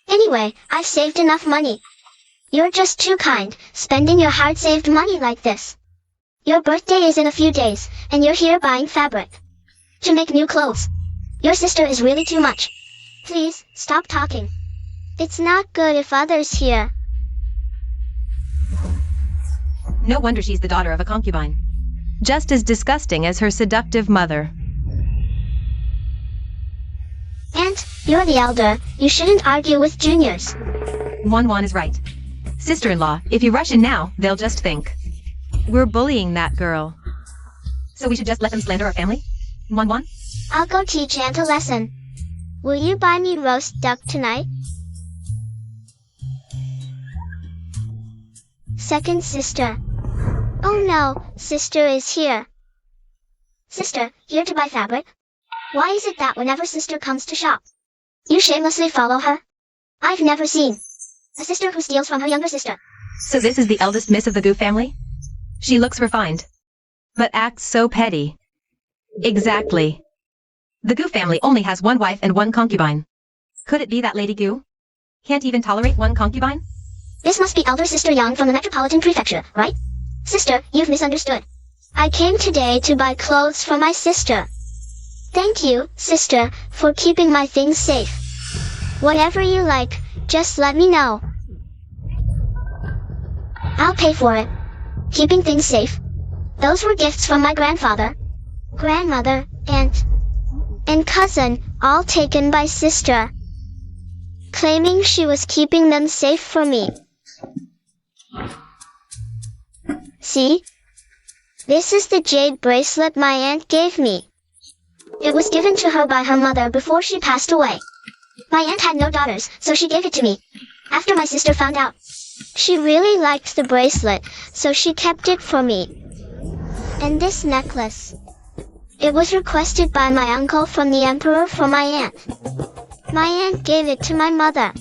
Anyway, I've saved enough money. You're just too kind, spending your hard-saved money like this. Your birthday is in a few days, and you're here buying fabric to make new clothes. Your sister is really too much. Please, stop talking. It's not good if others hear. No wonder she's the daughter of a concubine. Just as disgusting as her seductive mother. Aunt, you're the elder. You shouldn't argue with juniors. Wan is right. Sister-in-law, if you rush in now, they'll just think we're bullying that girl. So we should just let them slander our family? Wan? I'll go teach Aunt a lesson. Will you buy me roast duck tonight? Second sister. Oh no, sister is here. Sister, here to buy fabric? Why is it that whenever sister comes to shop, you shamelessly follow her? I've never seen a sister who steals from her younger sister. So this is the eldest miss of the Gu family? She looks refined, but acts so petty. Exactly. The Gu family only has one wife and one concubine. Could it be that Lady Gu can't even tolerate one concubine? This must be elder sister Yang from the Metropolitan Prefecture, right? Sister, you've misunderstood. I came today to buy clothes for my sister. Thank you, sister, for keeping my things safe. Whatever you like, just let me know. I'll pay for it. Keeping things safe. Those were gifts from my grandfather, grandmother, aunt, and cousin, all taken by sister, claiming she was keeping them safe for me. See? This is the jade bracelet my aunt gave me. It was given to her by her mother before she passed away. My aunt had no daughters, so she gave it to me. After my sister found out, she really liked the bracelet, so she kept it for me. And this necklace. It was requested by my uncle from the emperor for my aunt. My aunt gave it to my mother.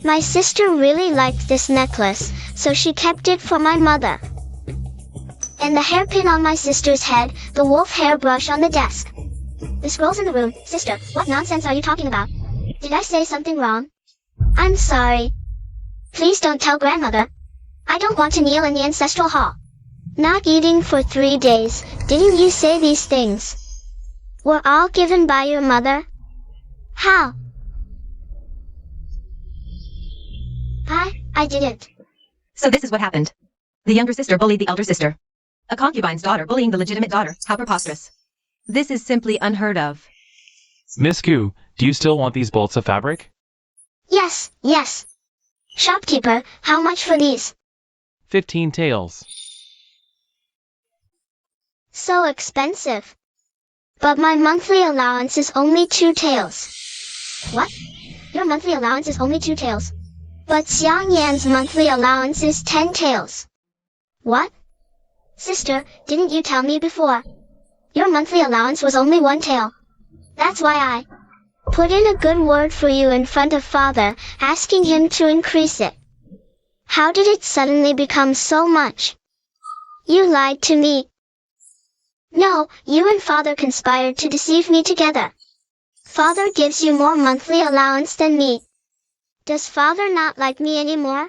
My sister really liked this necklace, so she kept it for my mother. And the hairpin on my sister's head, the wolf hairbrush on the desk. The scrolls in the room. Sister, what nonsense are you talking about? Did I say something wrong? I'm sorry. Please don't tell grandmother. I don't want to kneel in the ancestral hall. Not eating for 3 days. Didn't you say these things were all given by your mother? How? I didn't. So this is what happened. The younger sister bullied the elder sister. A concubine's daughter bullying the legitimate daughter. How preposterous. This is simply unheard of. Miss Gu, do you still want these bolts of fabric? Yes. Shopkeeper, how much for these? 15 taels. So expensive. But my monthly allowance is only 2 taels. What? Your monthly allowance is only 2 taels. But Xiang Yan's monthly allowance is 10 taels. What? Sister, didn't you tell me before? Your monthly allowance was only 1 tael. That's why I put in a good word for you in front of father, asking him to increase it. How did it suddenly become so much? You lied to me. No, you and father conspired to deceive me together. Father gives you more monthly allowance than me. Does father not like me anymore?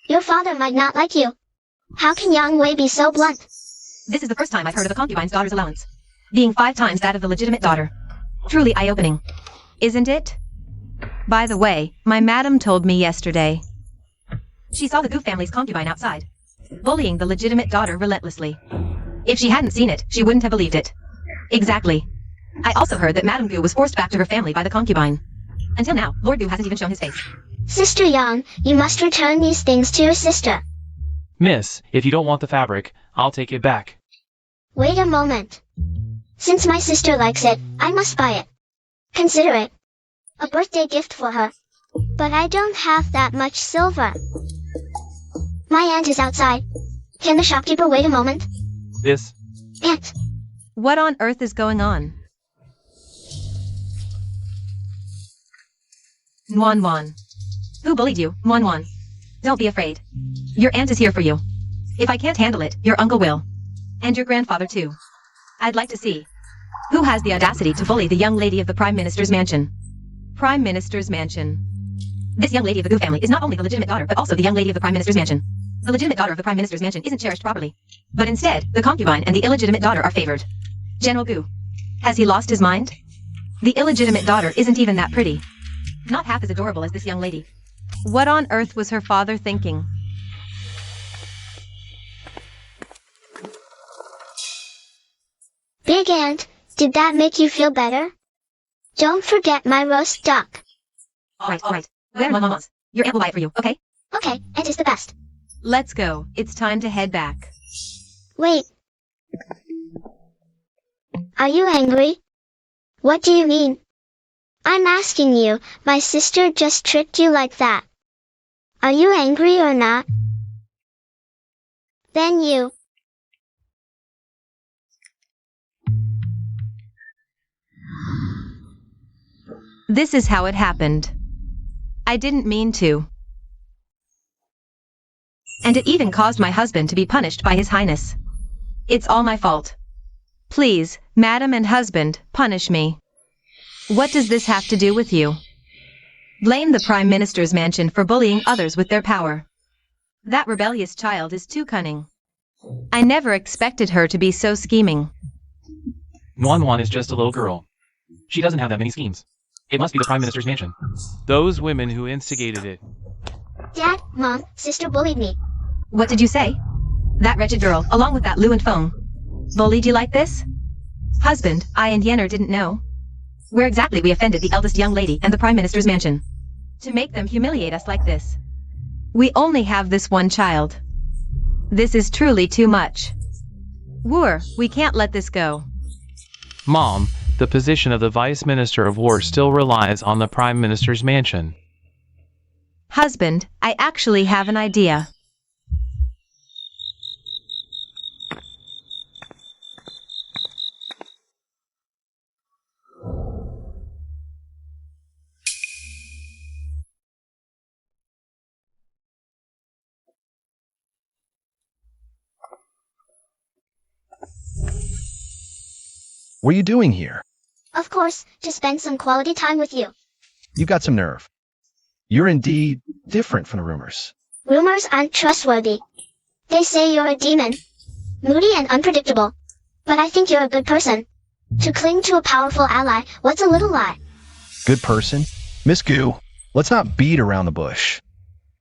Your father might not like you. How can Yang Wei be so blunt? This is the first time I've heard of a concubine's daughter's allowance being 5 times that of the legitimate daughter. Truly eye-opening, isn't it? By the way, my madam told me yesterday. She saw the Gu family's concubine outside, bullying the legitimate daughter relentlessly. If she hadn't seen it, she wouldn't have believed it. Exactly. I also heard that Madame Gu was forced back to her family by the concubine. Until now, Lord Gu hasn't even shown his face. Sister Yang, you must return these things to your sister. Miss, if you don't want the fabric, I'll take it back. Wait a moment. Since my sister likes it, I must buy it. Consider it a birthday gift for her. But I don't have that much silver. My aunt is outside. Can the shopkeeper wait a moment? This? Aunt. What on earth is going on? Nuan Wan. Who bullied you, Nuan Wan? Don't be afraid. Your aunt is here for you. If I can't handle it, your uncle will. And your grandfather too. I'd like to see who has the audacity to bully the young lady of the Prime Minister's mansion. Prime Minister's mansion. This young lady of the Gu family is not only the legitimate daughter, but also the young lady of the Prime Minister's mansion. The legitimate daughter of the Prime Minister's mansion isn't cherished properly. But instead, the concubine and the illegitimate daughter are favored. General Gu. Has he lost his mind? The illegitimate daughter isn't even that pretty. Not half as adorable as this young lady. What on earth was her father thinking? Big Aunt, did that make you feel better? Don't forget my roast duck. Alright. Grandmamas, your aunt will buy it for you, okay? Okay, Aunt is the best. Let's go. It's time to head back. Wait. Are you angry? What do you mean? I'm asking you, my sister just tricked you like that. Are you angry or not? Then you. This is how it happened. I didn't mean to. And it even caused my husband to be punished by His Highness. It's all my fault. Please, Madam and husband, punish me. What does this have to do with you? Blame the Prime Minister's mansion for bullying others with their power. That rebellious child is too cunning. I never expected her to be so scheming. Nuan Wan is just a little girl. She doesn't have that many schemes. It must be the Prime Minister's mansion. Those women who instigated it. Dad, Mom, sister bullied me. What did you say? That wretched girl, along with that Lu and Feng, bullied you like this? Husband, I and Yenner didn't know. Where exactly we offended the eldest young lady and the Prime Minister's mansion to make them humiliate us like this. We only have this one child. This is truly too much. War, we can't let this go. Mom, the position of the Vice Minister of War still relies on the Prime Minister's mansion. Husband, I actually have an idea. What are you doing here? Of course, to spend some quality time with you. You got some nerve. You're indeed different from the rumors. Rumors aren't trustworthy. They say you're a demon. Moody and unpredictable. But I think you're a good person. To cling to a powerful ally, what's a little lie? Good person? Miss Gu, let's not beat around the bush.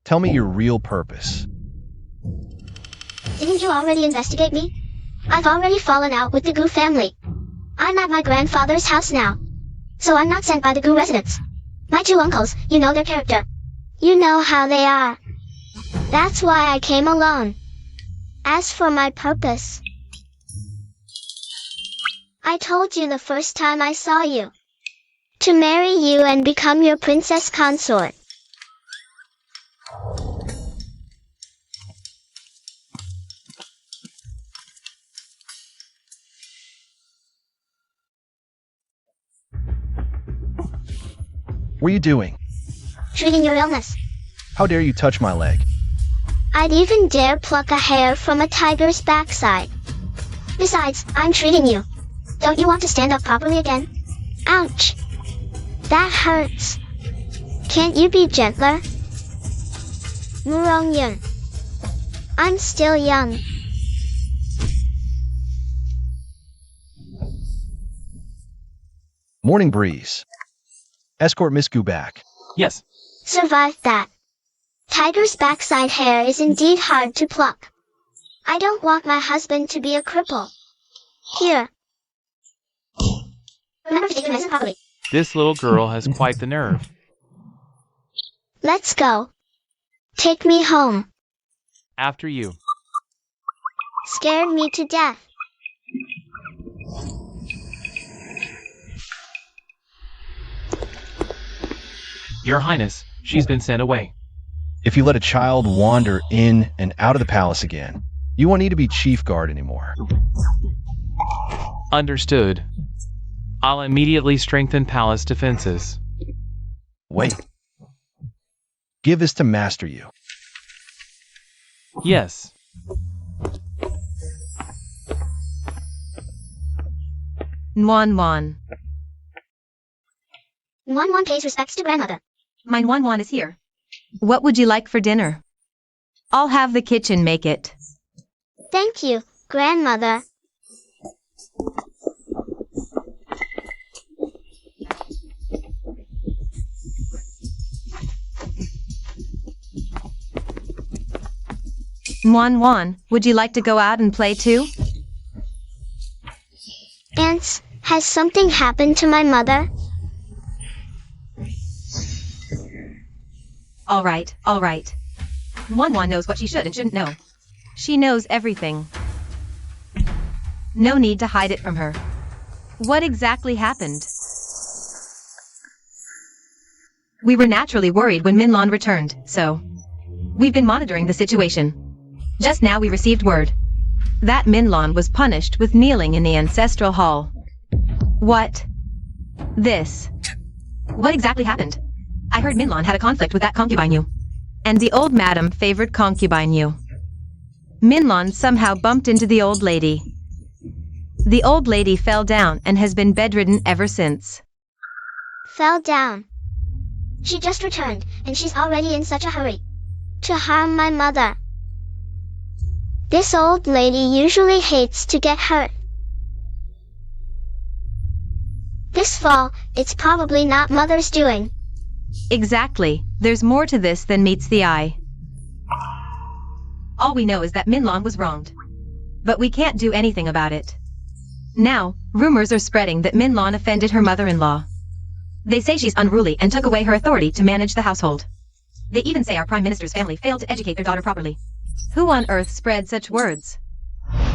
Tell me your real purpose. Didn't you already investigate me? I've already fallen out with the Gu family. I'm at my grandfather's house now. So I'm not sent by the Gu residents. My 2 uncles, you know their character. You know how they are. That's why I came alone. As for my purpose, I told you the first time I saw you. To marry you and become your princess consort. What are you doing? Treating your illness. How dare you touch my leg? I'd even dare pluck a hair from a tiger's backside. Besides, I'm treating you. Don't you want to stand up properly again? Ouch. That hurts. Can't you be gentler? Murongyun. I'm still young. Morning breeze. Escort Miss Gu back. Yes. Survived that. Tiger's backside hair is indeed hard to pluck. I don't want my husband to be a cripple. Here. Remember to take your medicine properly. This little girl has quite the nerve. Let's go. Take me home. After you. Scared me to death. Your Highness, she's been sent away. If you let a child wander in and out of the palace again, you won't need to be chief guard anymore. Understood. I'll immediately strengthen palace defenses. Wait. Give this to Master Yu. Yes. Nuan. Nuan pays respects to grandmother. My Nuan is here. What would you like for dinner? I'll have the kitchen make it. Thank you, grandmother. Nuan, would you like to go out and play too? Aunts, has something happened to my mother? All right. Nuan knows what she should and shouldn't know. She knows everything. No need to hide it from her. What exactly happened? We were naturally worried when Minlon returned, so we've been monitoring the situation. Just now we received word that Minlon was punished with kneeling in the ancestral hall. What? This? What exactly happened? I heard Minlon had a conflict with that Concubine Yu. And the old madam favored Concubine Yu. Minlon somehow bumped into the old lady. The old lady fell down and has been bedridden ever since. Fell down. She just returned, and she's already in such a hurry to harm my mother. This old lady usually hates to get hurt. This fall, it's probably not mother's doing. Exactly. There's more to this than meets the eye. All we know is that Minlon was wronged. But we can't do anything about it. Now, rumors are spreading that Minlon offended her mother-in-law. They say she's unruly and took away her authority to manage the household. They even say our Prime Minister's family failed to educate their daughter properly. Who on earth spread such words?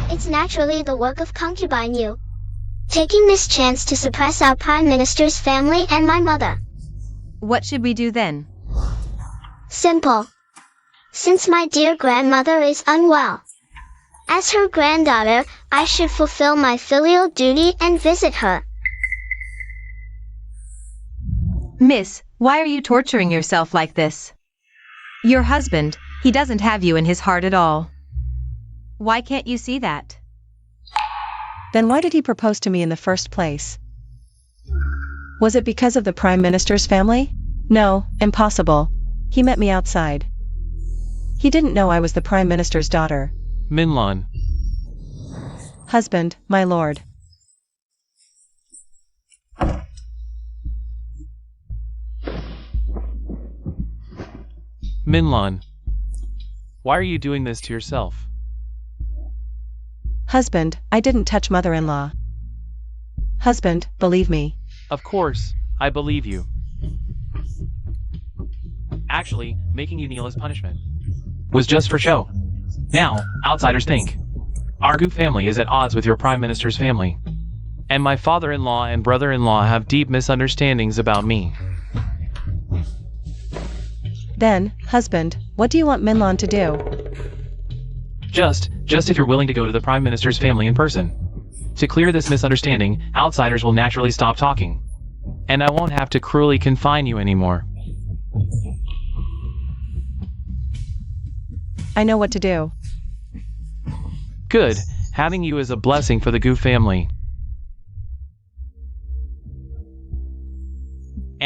It's naturally the work of Concubine Yu. Taking this chance to suppress our Prime Minister's family and my mother. What should we do then? Simple. Since my dear grandmother is unwell, as her granddaughter, I should fulfill my filial duty and visit her. Miss, why are you torturing yourself like this? Your husband, he doesn't have you in his heart at all. Why can't you see that? Then why did he propose to me in the first place? Was it because of the Prime Minister's family? No, impossible. He met me outside. He didn't know I was the Prime Minister's daughter. Minlon. Husband, my lord. Minlon. Why are you doing this to yourself? Husband, I didn't touch mother-in-law. Husband, believe me. Of course, I believe you. Actually, making you kneel as punishment was just for show. Now, outsiders think our Gu family is at odds with your Prime Minister's family. And my father-in-law and brother-in-law have deep misunderstandings about me. Then, husband, what do you want Minlon to do? Just if you're willing to go to the Prime Minister's family in person. To clear this misunderstanding, outsiders will naturally stop talking. And I won't have to cruelly confine you anymore. I know what to do. Good. Having you is a blessing for the Gu family.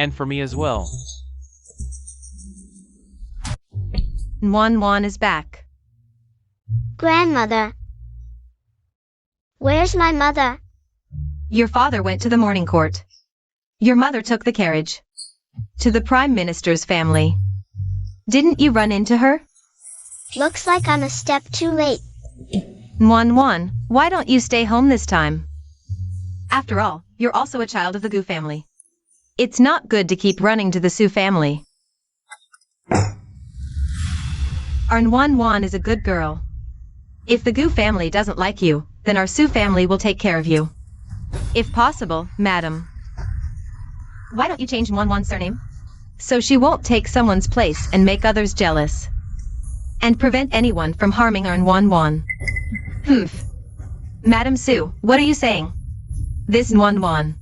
And for me as well. Wan is back. Grandmother. Where's my mother? Your father went to the morning court. Your mother took the carriage. To the Prime Minister's family. Didn't you run into her? Looks like I'm a step too late. Wan, why don't you stay home this time? After all, you're also a child of the Gu family. It's not good to keep running to the Su family. Our Wan is a good girl. If the Gu family doesn't like you, then our Su family will take care of you. If possible, madam. Why don't you change Wan's surname? So she won't take someone's place and make others jealous. And prevent anyone from harming our Wan. Madam Su, what are you saying? This Wan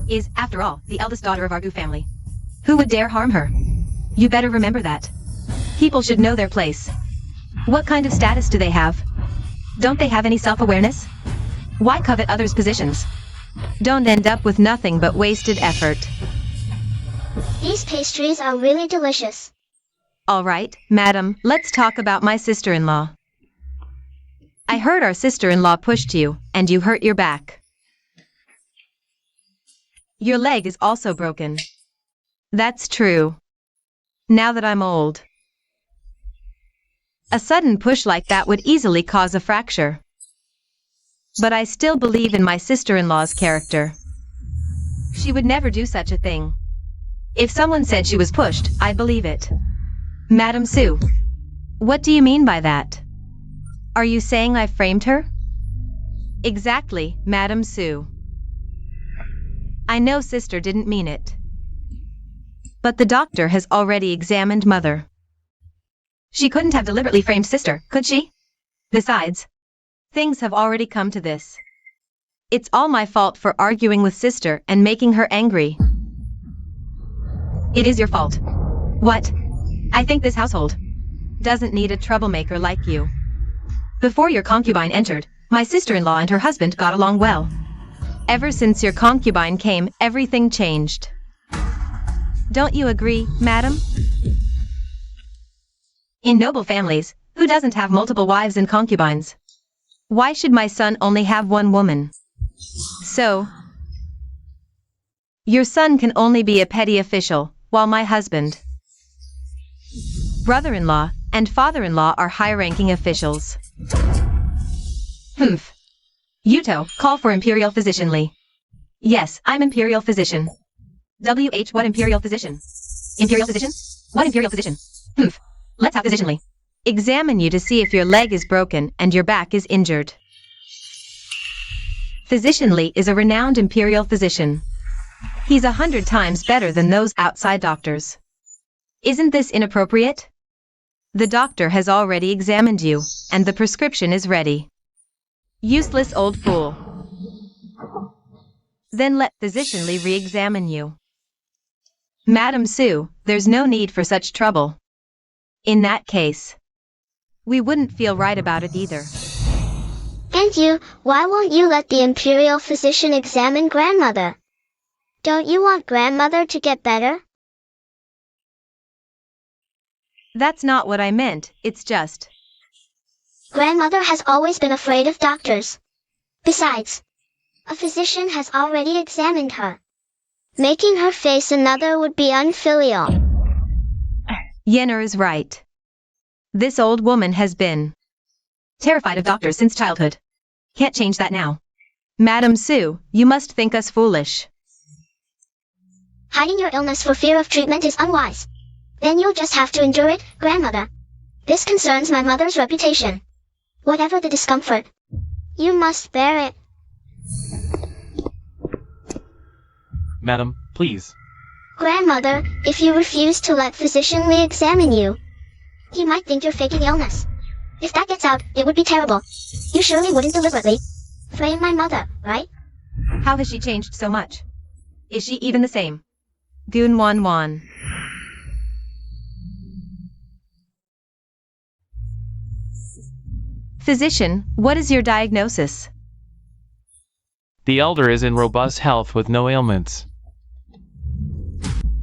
is, after all, the eldest daughter of our Gu family. Who would dare harm her? You better remember that. People should know their place. What kind of status do they have? Don't they have any self-awareness? Why covet others' positions? Don't end up with nothing but wasted effort. These pastries are really delicious. All right, madam, let's talk about my sister-in-law. I heard our sister-in-law pushed you, and you hurt your back. Your leg is also broken. That's true. Now that I'm old. A sudden push like that would easily cause a fracture. But I still believe in my sister-in-law's character. She would never do such a thing. If someone said she was pushed, I'd believe it. Madam Su, what do you mean by that? Are you saying I framed her? Exactly, Madam Su. I know sister didn't mean it. But the doctor has already examined mother. She couldn't have deliberately framed sister, could she? Besides, things have already come to this. It's all my fault for arguing with sister and making her angry. It is your fault. What? I think this household doesn't need a troublemaker like you. Before your concubine entered, my sister-in-law and her husband got along well. Ever since your concubine came, everything changed. Don't you agree, madam? In noble families, who doesn't have multiple wives and concubines? Why should my son only have one woman? So, your son can only be a petty official, while my husband, brother-in-law, and father-in-law are high-ranking officials. Yuto, call for Imperial Physician Lee. Yes, I'm Imperial Physician. What Imperial Physician? Imperial Physician? What Imperial Physician? Let's have Physician Lee examine you to see if your leg is broken and your back is injured. Physician Lee is a renowned Imperial physician. He's 100 times better than those outside doctors. Isn't this inappropriate? The doctor has already examined you, and the prescription is ready. Useless old fool. Then let Physician Lee re-examine you. Madam Su, there's no need for such trouble. In that case, we wouldn't feel right about it either. And you, why won't you let the Imperial physician examine grandmother? Don't you want grandmother to get better? That's not what I meant, it's just. Grandmother has always been afraid of doctors. Besides, a physician has already examined her. Making her face another would be unfilial. Yenner is right. This old woman has been terrified of doctors since childhood. Can't change that now. Madam Su, you must think us foolish. Hiding your illness for fear of treatment is unwise. Then you'll just have to endure it, grandmother. This concerns my mother's reputation. Whatever the discomfort, you must bear it. Madam, please. Grandmother, if you refuse to let Physician Lee examine you, he might think you're faking illness. If that gets out, it would be terrible. You surely wouldn't deliberately frame my mother, right? How has she changed so much? Is she even the same? Goon Wan. Physician, what is your diagnosis? The elder is in robust health with no ailments.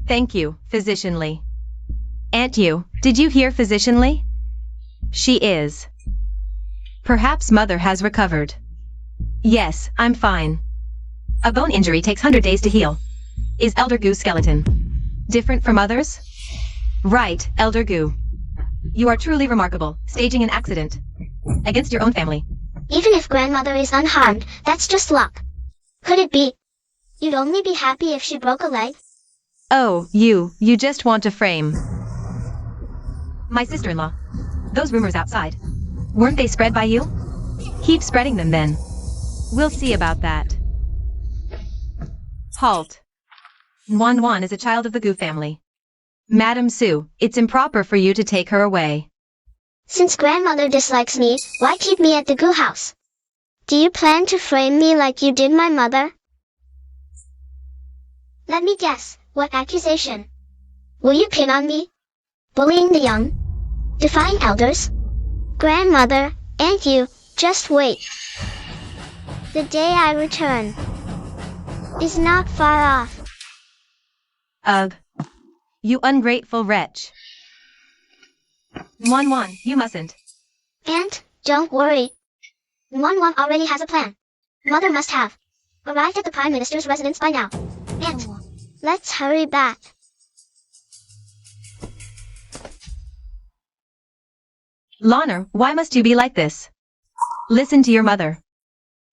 Thank you, Physicianly. Aunt you, did you hear Physicianly? She is. Perhaps Mother has recovered. Yes, I'm fine. A bone injury takes 100 days to heal. Is Elder Goo's skeleton different from others? Right, Elder Goo. You are truly remarkable, staging an accident against your own family. Even if grandmother is unharmed, that's just luck. Could it be? You'd only be happy if she broke a leg? Oh, you just want to frame my sister-in-law. Those rumors outside, weren't they spread by you? Keep spreading them then. We'll see about that. Halt. Wan Wan is a child of the Goo family. Madam Sue, it's improper for you to take her away. Since grandmother dislikes me, why keep me at the Goo house? Do you plan to frame me like you did my mother? Let me guess, what accusation? Will you pin on me? Bullying the young? Defying elders? Grandmother, and you, just wait. The day I return is not far off. Ugh. You ungrateful wretch. Wan Wan, you mustn't. Aunt, don't worry. Wan Wan already has a plan. Mother must have arrived at the Prime Minister's residence by now. Aunt, let's hurry back. Loner, why must you be like this? Listen to your mother.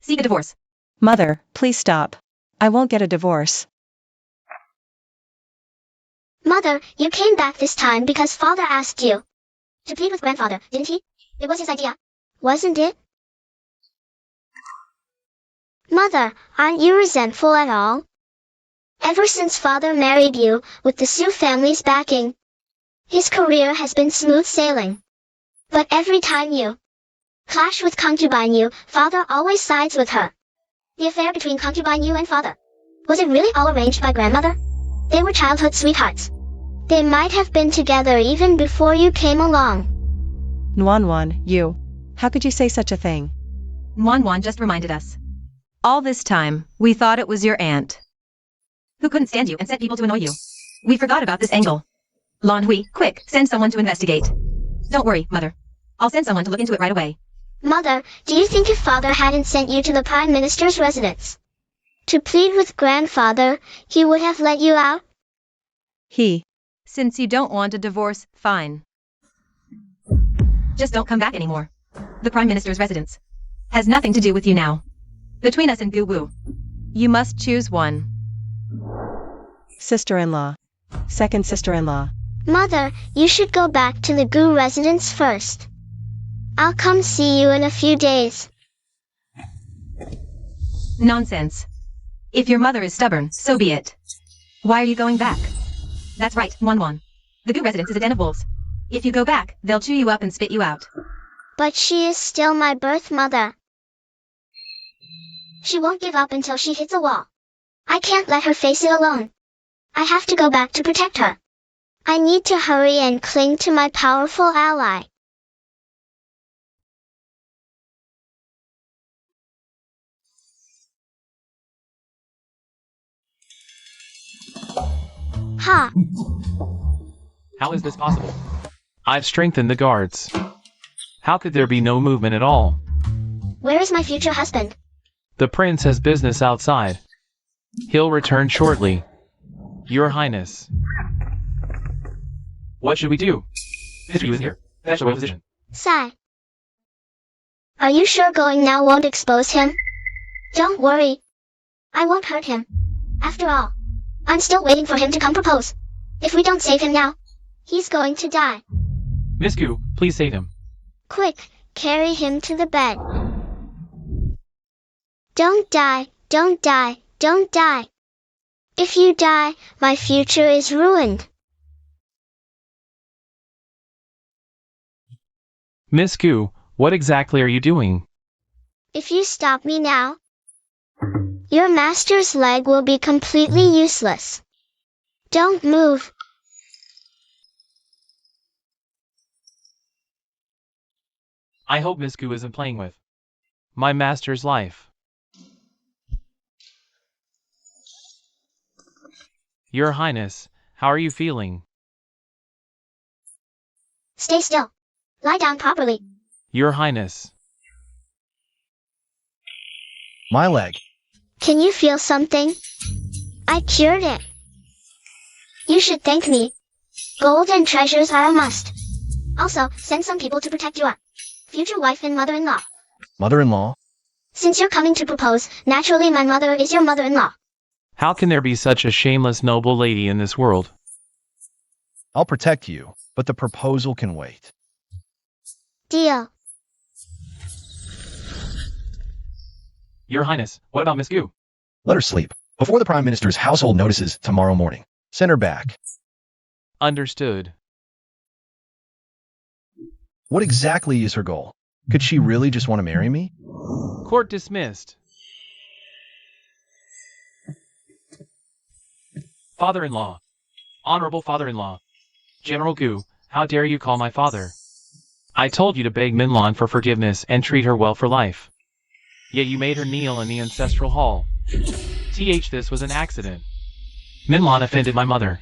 Seek a divorce. Mother, please stop. I won't get a divorce. Mother, you came back this time because father asked you to plead with grandfather, didn't he? It was his idea, wasn't it? Mother, aren't you resentful at all? Ever since father married you, with the Sioux family's backing, his career has been smooth sailing. But every time you clash with Concubine you, father always sides with her. The affair between Concubine you and father, was it really all arranged by grandmother? They were childhood sweethearts. They might have been together even before you came along. Nuan Wan, you. How could you say such a thing? Wan Wan just reminded us. All this time, we thought it was your aunt, who couldn't stand you and sent people to annoy you. We forgot about this angle. Lan Hui, quick, send someone to investigate. Don't worry, Mother. I'll send someone to look into it right away. Mother, do you think if father hadn't sent you to the Prime Minister's residence to plead with grandfather, he would have let you out? Since you don't want a divorce, fine. Just don't come back anymore. The Prime Minister's residence has nothing to do with you now. Between us and Goo Woo, you must choose one. Sister-in-law. Second sister-in-law. Mother, you should go back to the Goo residence first. I'll come see you in a few days. Nonsense. If your mother is stubborn, so be it. Why are you going back? That's right, Wan Wan. The Goo residence is a den of wolves. If you go back, they'll chew you up and spit you out. But she is still my birth mother. She won't give up until she hits a wall. I can't let her face it alone. I have to go back to protect her. I need to hurry and cling to my powerful ally. Ha! How is this possible? I've strengthened the guards. How could there be no movement at all? Where is my future husband? The prince has business outside. He'll return shortly. Your Highness. What should we do? History was here. Fetch a position. Sigh. Are you sure going now won't expose him? Don't worry. I won't hurt him. After all, I'm still waiting for him to come propose. If we don't save him now, he's going to die. Miss Goo, please save him. Quick, carry him to the bed. Don't die, don't die, don't die. If you die, my future is ruined. Miss Goo, what exactly are you doing? If you stop me now, your master's leg will be completely useless. Don't move. I hope Miss Goo isn't playing with my master's life. Your Highness, How are you feeling? Stay still. Lie down properly. Your Highness. My leg. Can you feel something? I cured it. You should thank me. Gold and treasures are a must. Also, send some people to protect your future wife and mother-in-law. Mother-in-law? Since you're coming to propose, naturally my mother is your mother-in-law. How can there be such a shameless noble lady in this world? I'll protect you, but the proposal can wait. Deal. Your Highness, what about Miss Gu? Let her sleep. Before the Prime Minister's household notices tomorrow morning. Send her back. Understood. What exactly is her goal? Could she really just want to marry me? Court dismissed. Father-in-law. Honorable father-in-law. General Gu, how dare you call my father? I told you to beg Minlan for forgiveness and treat her well for life. Yet you made her kneel in the ancestral hall. This was an accident. Minlan offended my mother.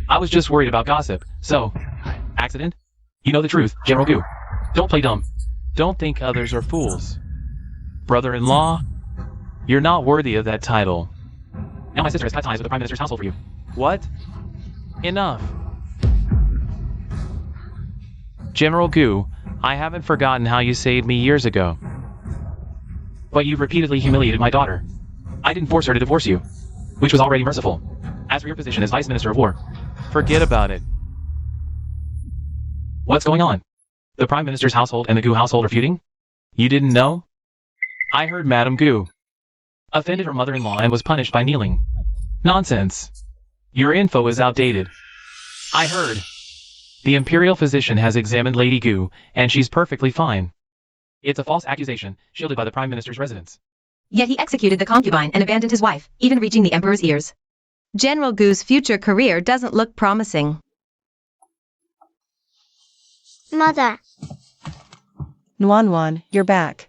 I was just worried about gossip, so... Accident? You know the truth, General Gu. Don't play dumb. Don't think others are fools. Brother-in-law, you're not worthy of that title. Now my sister has cut ties with the Prime Minister's household for you. What? Enough. General Gu, I haven't forgotten how you saved me years ago. But you've repeatedly humiliated my daughter. I didn't force her to divorce you, which was already merciful. As for your position as Vice Minister of War, forget about it. What's going on? The Prime Minister's household and the Gu household are feuding? You didn't know? I heard Madame Gu offended her mother-in-law and was punished by kneeling. Nonsense. Your info is outdated. I heard. The Imperial physician has examined Lady Gu, and she's perfectly fine. It's a false accusation, shielded by the Prime Minister's residence. Yet he executed the concubine and abandoned his wife, even reaching the Emperor's ears. General Gu's future career doesn't look promising. Mother. Nuan, you're back.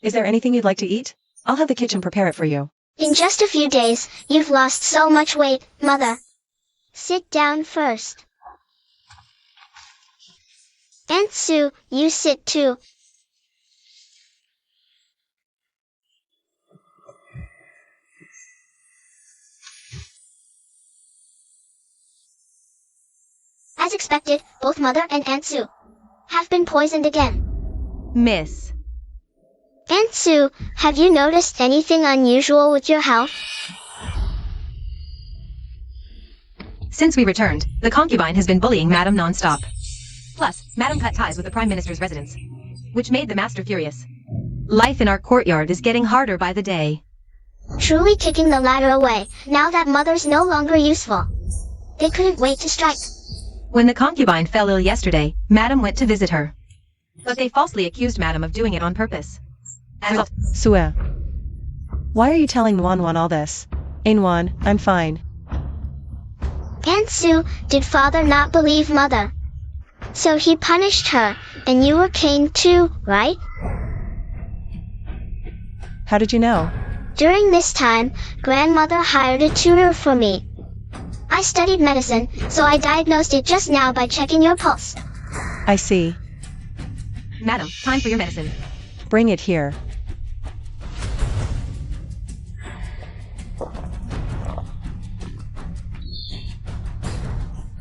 Is there anything you'd like to eat? I'll have the kitchen prepare it for you. In just a few days, you've lost so much weight, Mother. Sit down first. Aunt Sue, you sit too. As expected, both Mother and Aunt Sue have been poisoned again. Miss. Aunt Sue, have you noticed anything unusual with your health? Since we returned, the concubine has been bullying Madame non-stop. Plus, Madame cut ties with the Prime Minister's residence, which made the Master furious. Life in our courtyard is getting harder by the day. Truly kicking the ladder away, now that Mother's no longer useful. They couldn't wait to strike. When the concubine fell ill yesterday, Madame went to visit her. But they falsely accused Madame of doing it on purpose. As a result, Sue. Why are you telling Nuan all this? Nuan, I'm fine. Aunt Sue, did Father not believe Mother? So he punished her, and you were caned too, right? How did you know? During this time, Grandmother hired a tutor for me. I studied medicine, so I diagnosed it just now by checking your pulse. I see. Madam, time for your medicine. Bring it here.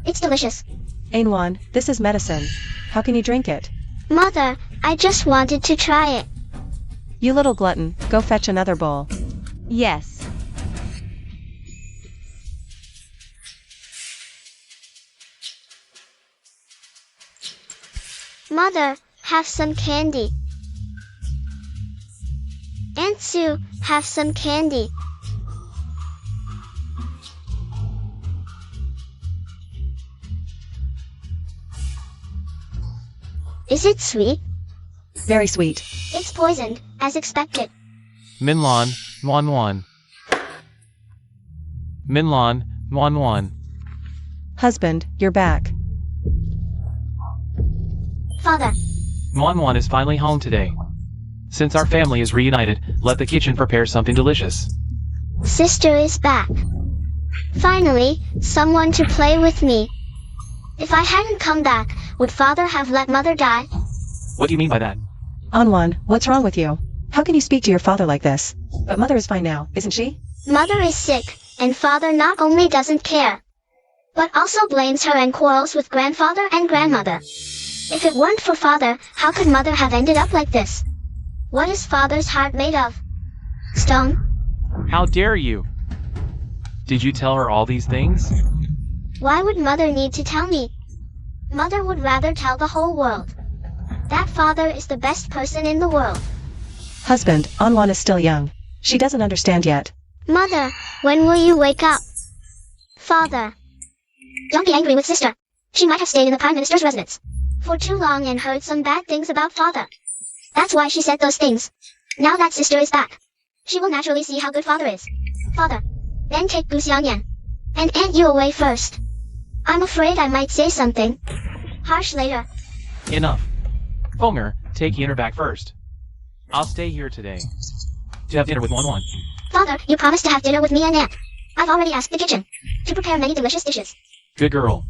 It's delicious. Nuan, this is medicine. How can you drink it? Mother, I just wanted to try it. You little glutton, go fetch another bowl. Yes. Mother, have some candy. Aunt Sue, have some candy. Is it sweet? Very sweet. It's poisoned, as expected. Minlan, Nuan. Minlan, Nuan. Husband, you're back. Father. Nuan is finally home today. Since our family is reunited, let the kitchen prepare something delicious. Sister is back. Finally, someone to play with me. If I hadn't come back, would father have let mother die? What do you mean by that? Onwon, what's wrong with you? How can you speak to your father like this? But mother is fine now, isn't she? Mother is sick, and father not only doesn't care, but also blames her and quarrels with grandfather and grandmother. If it weren't for father, how could mother have ended up like this? What is father's heart made of? Stone? How dare you? Did you tell her all these things? Why would mother need to tell me? Mother would rather tell the whole world that father is the best person in the world. Husband, Onwon is still young. She doesn't understand yet. Mother, when will you wake up? Father. Don't be angry with sister. She might have stayed in the Prime Minister's residence for too long and heard some bad things about father. That's why she said those things. Now that sister is back, she will naturally see how good father is. Father. Then take Bu Xiangyan and Aunt Yu away first. I'm afraid I might say something harsh later. Enough. Fonger, take Yinner back first. I'll stay here today to have dinner with Wan. Father, you promised to have dinner with me and Aunt. I've already asked the kitchen to prepare many delicious dishes. Good girl.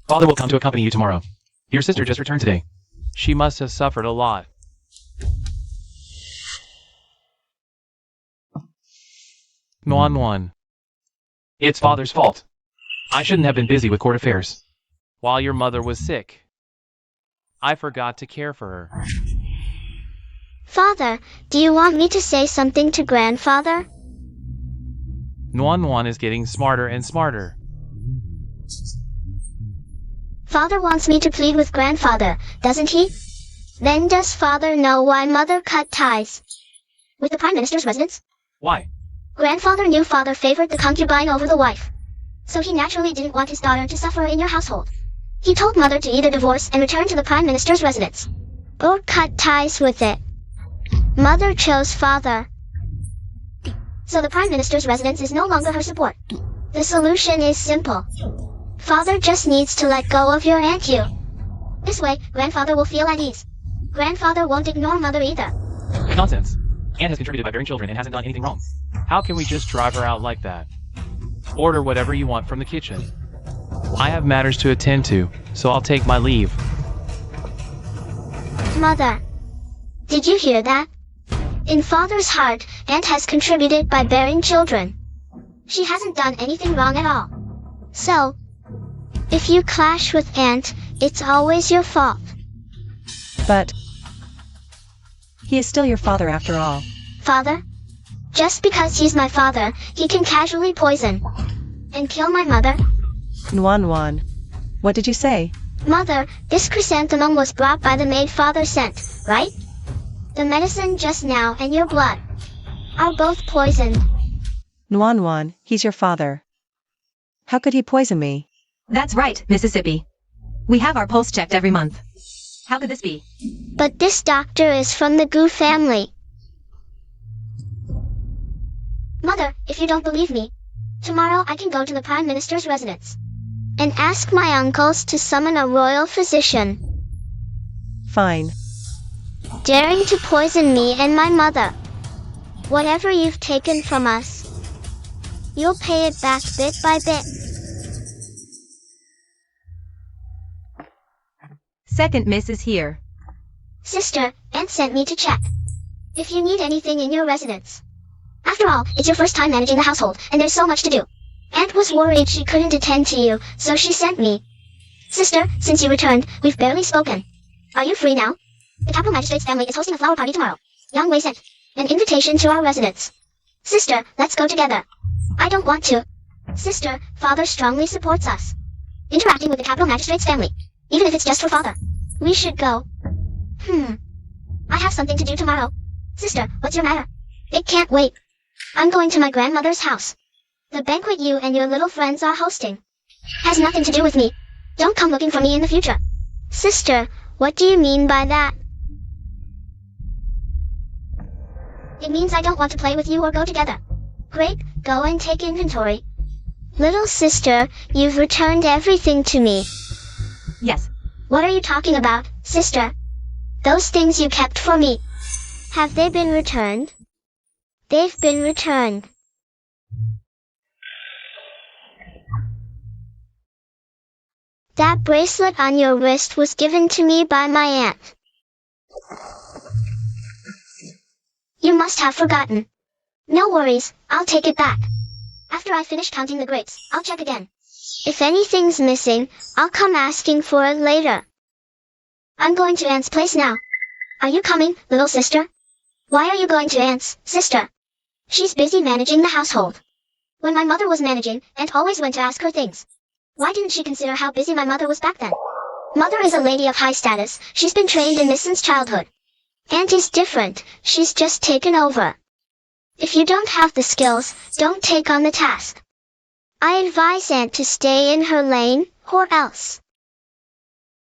Father will come to accompany you tomorrow. Your sister just returned today. She must have suffered a lot. Wan. It's father's fault. I shouldn't have been busy with court affairs while your mother was sick. I forgot to care for her. Father, do you want me to say something to grandfather? Wan is getting smarter and smarter. Father wants me to plead with grandfather, doesn't he? Then does father know why mother cut ties with the Prime Minister's residence? Why? Grandfather knew father favored the concubine over the wife, so he naturally didn't want his daughter to suffer in your household. He told mother to either divorce and return to the Prime Minister's residence, or cut ties with it. Mother chose father, so the Prime Minister's residence is no longer her support. The solution is simple. Father just needs to let go of your Aunt Yu. This way, grandfather will feel at ease. Grandfather won't ignore mother either. Nonsense. Aunt has contributed by bearing children and hasn't done anything wrong. How can we just drive her out like that? Order whatever you want from the kitchen. I have matters to attend to, so I'll take my leave. Mother, did you hear that? In father's heart, Aunt has contributed by bearing children. She hasn't done anything wrong at all. So, if you clash with Aunt, it's always your fault. But he is still your father after all. Father? Just because he's my father, he can casually poison and kill my mother? Wan. What did you say? Mother, this chrysanthemum was brought by the maid father sent, right? The medicine just now and your blood are both poisoned. Wan, he's your father. How could he poison me? That's right, Mississippi. We have our pulse checked every month. How could this be? But this doctor is from the Gu family. Mother, if you don't believe me, tomorrow I can go to the Prime Minister's residence and ask my uncles to summon a royal physician. Fine. Daring to poison me and my mother. Whatever you've taken from us, you'll pay it back bit by bit. Second miss is here. Sister, Aunt sent me to check if you need anything in your residence. After all, it's your first time managing the household, and there's so much to do. Aunt was worried she couldn't attend to you, so she sent me. Sister, since you returned, we've barely spoken. Are you free now? The capital magistrate's family is hosting a flower party tomorrow. Yang Wei sent an invitation to our residence. Sister, let's go together. I don't want to. Sister, father strongly supports us interacting with the capital magistrate's family, even if it's just for father. We should go. I have something to do tomorrow. Sister, what's your matter? It can't wait. I'm going to my grandmother's house. The banquet you and your little friends are hosting has nothing to do with me. Don't come looking for me in the future. Sister, what do you mean by that? It means I don't want to play with you or go together. Great, go and take inventory. Little sister, you've returned everything to me. Yes. What are you talking about, sister? Those things you kept for me. Have they been returned? They've been returned. That bracelet on your wrist was given to me by my aunt. You must have forgotten. No worries, I'll take it back. After I finish counting the grapes, I'll check again. If anything's missing, I'll come asking for it later. I'm going to Aunt's place now. Are you coming, little sister? Why are you going to Aunt's, sister? She's busy managing the household. When my mother was managing, Aunt always went to ask her things. Why didn't she consider how busy my mother was back then? Mother is a lady of high status, she's been trained in this since childhood. Aunt is different, she's just taken over. If you don't have the skills, don't take on the task. I advise Aunt to stay in her lane, or else.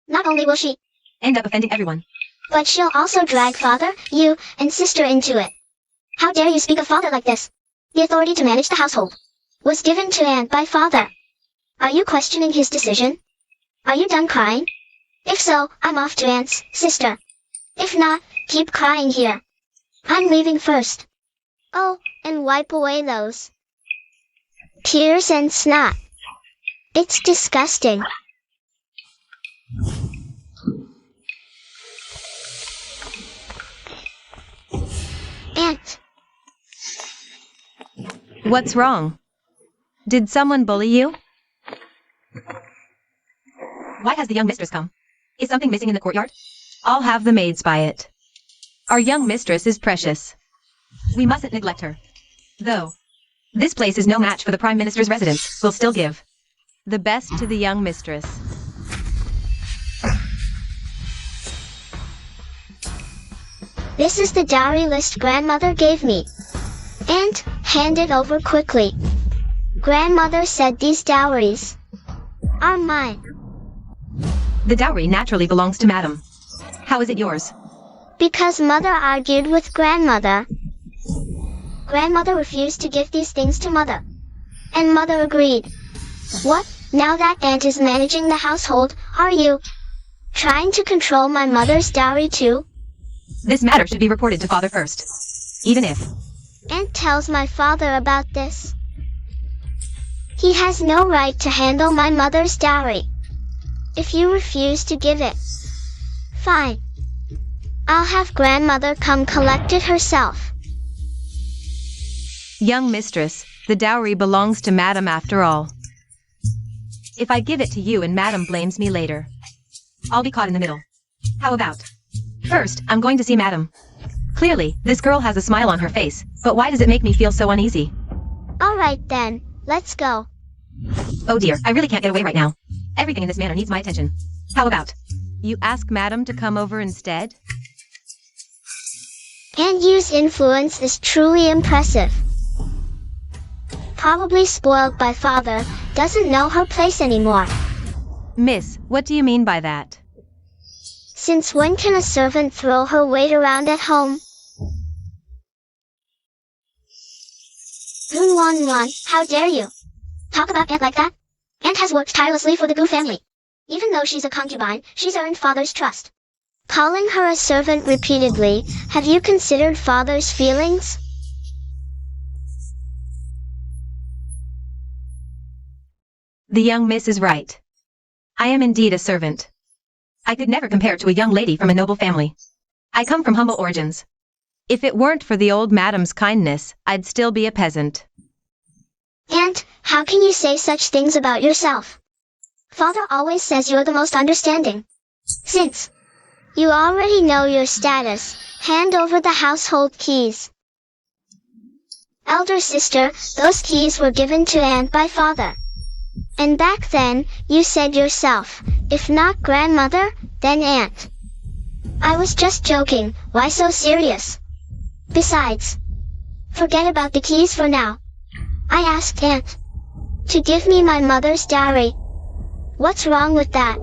Not only will she End up offending everyone. but she'll also drag father, you, and sister into it. How dare you speak of father like this? The authority to manage the household was given to Aunt by father. Are you questioning his decision? Are you done crying? If so, I'm off to Aunt's, sister. If not, keep crying here. I'm leaving first. Oh, and wipe away those tears and snot. It's disgusting. Aunt, What's wrong? Did someone bully you? Why has the young mistress come? Is something missing in the courtyard? I'll have the maids spy it. Our young mistress is precious. We mustn't neglect her. Though, this place is no match for the Prime Minister's residence. We'll still give the best to the young mistress. this is the dowry list grandmother gave me. Aunt, hand it over quickly. Grandmother said these dowries are mine. The dowry naturally belongs to Madam. How is it yours? Because mother argued with grandmother. Grandmother refused to give these things to mother. And mother agreed. What, now that Aunt is managing the household, are you trying to control my mother's dowry too? This matter should be reported to father first. Even if Aunt tells my father about this. He has no right to handle my mother's dowry. If you refuse to give it, fine. I'll have grandmother come collect it herself. young mistress, the dowry belongs to Madam after all. If I give it to you and Madam blames me later, I'll be caught in the middle. How about? First, I'm going to see Madam. Clearly, this girl has a smile on her face, but why does it make me feel so uneasy? Alright then, let's go. Oh dear, I really can't get away right now. Everything in this manor needs my attention. How about? You ask Madam to come over instead? And use influence is truly impressive. Probably spoiled by father, doesn't know her place anymore. Miss, what do you mean by that? Since when can a servant throw her weight around at home? Wan, how dare you? Talk about Aunt like that? Aunt has worked tirelessly for the Gu family. Even though she's a concubine, she's earned father's trust. Calling her a servant repeatedly, have you considered father's feelings? The young miss is right. I am indeed a servant. I could never compare to a young lady from a noble family. I come from humble origins. If it weren't for the old madam's kindness, I'd still be a peasant. Aunt, how can you say such things about yourself? Father always says you're the most understanding. Since you already know your status, hand over the household keys. Elder sister, those keys were given to Aunt by father. And back then, you said yourself, if not grandmother, then Aunt. I was just joking, why so serious? Besides, forget about the keys for now. I asked Aunt to give me my mother's dowry. What's wrong with that?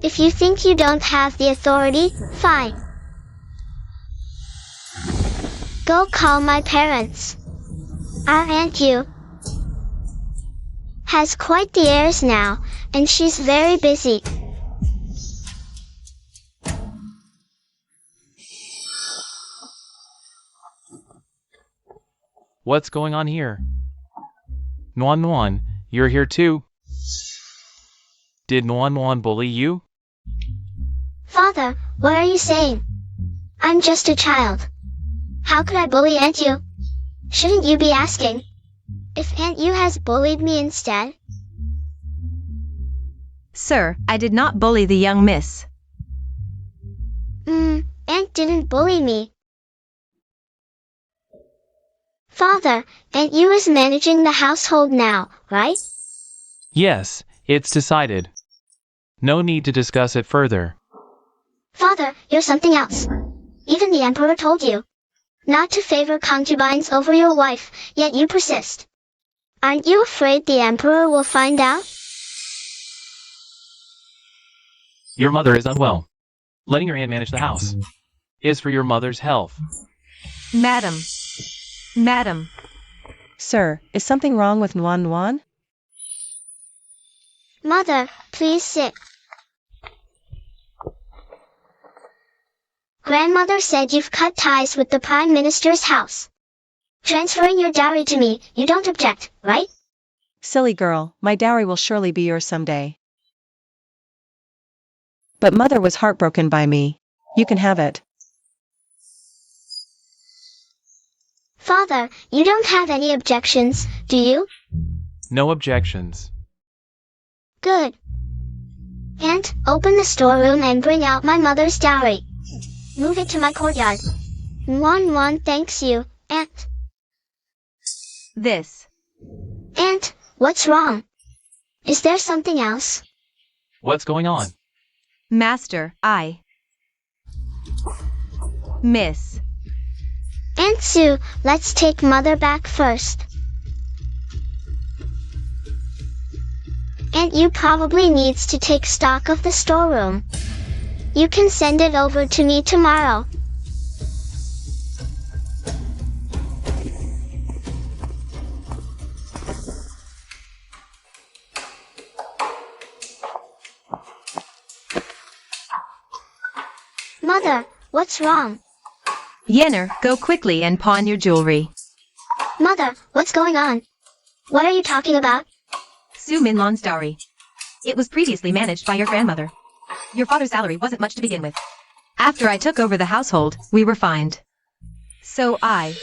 If you think you don't have the authority, fine. Go call my parents. Our Aunt Yu has quite the airs now, and she's very busy. What's going on here? Nuan, you're here too? Did Nuan bully you? Father, what are you saying? I'm just a child. How could I bully Aunt Yu? Shouldn't you be asking if Aunt Yu has bullied me instead? Sir, I did not bully the young miss. Aunt didn't bully me. Father, Aunt Yu is managing the household now, right? Yes, it's decided. No need to discuss it further. Father, you're something else. Even the Emperor told you not to favor concubines over your wife, yet you persist. Aren't you afraid the Emperor will find out? Your mother is unwell. Letting your aunt manage the house is for your mother's health. Madam. Madam. Sir, is something wrong with Nuan? Mother, please sit. Grandmother said you've cut ties with the Prime Minister's house. Transferring your dowry to me, you don't object, right? Silly girl, my dowry will surely be yours someday. But mother was heartbroken by me. You can have it. Father, you don't have any objections, do you? No objections. Good. Aunt, open the storeroom and bring out my mother's dowry. Move it to my courtyard. Nuan thanks you, Aunt. This. Aunt, what's wrong? Is there something else? What's going on? Master, I. Miss. Aunt Sue, let's take Mother back first. Aunt Yu probably needs to take stock of the storeroom. You can send it over to me tomorrow. Mother, what's wrong? Yenner, go quickly and pawn your jewelry. Mother, what's going on? What are you talking about? Su Minlan's dowry. It was previously managed by your grandmother. Your father's salary wasn't much to begin with. After I took over the household, we were fined. So I...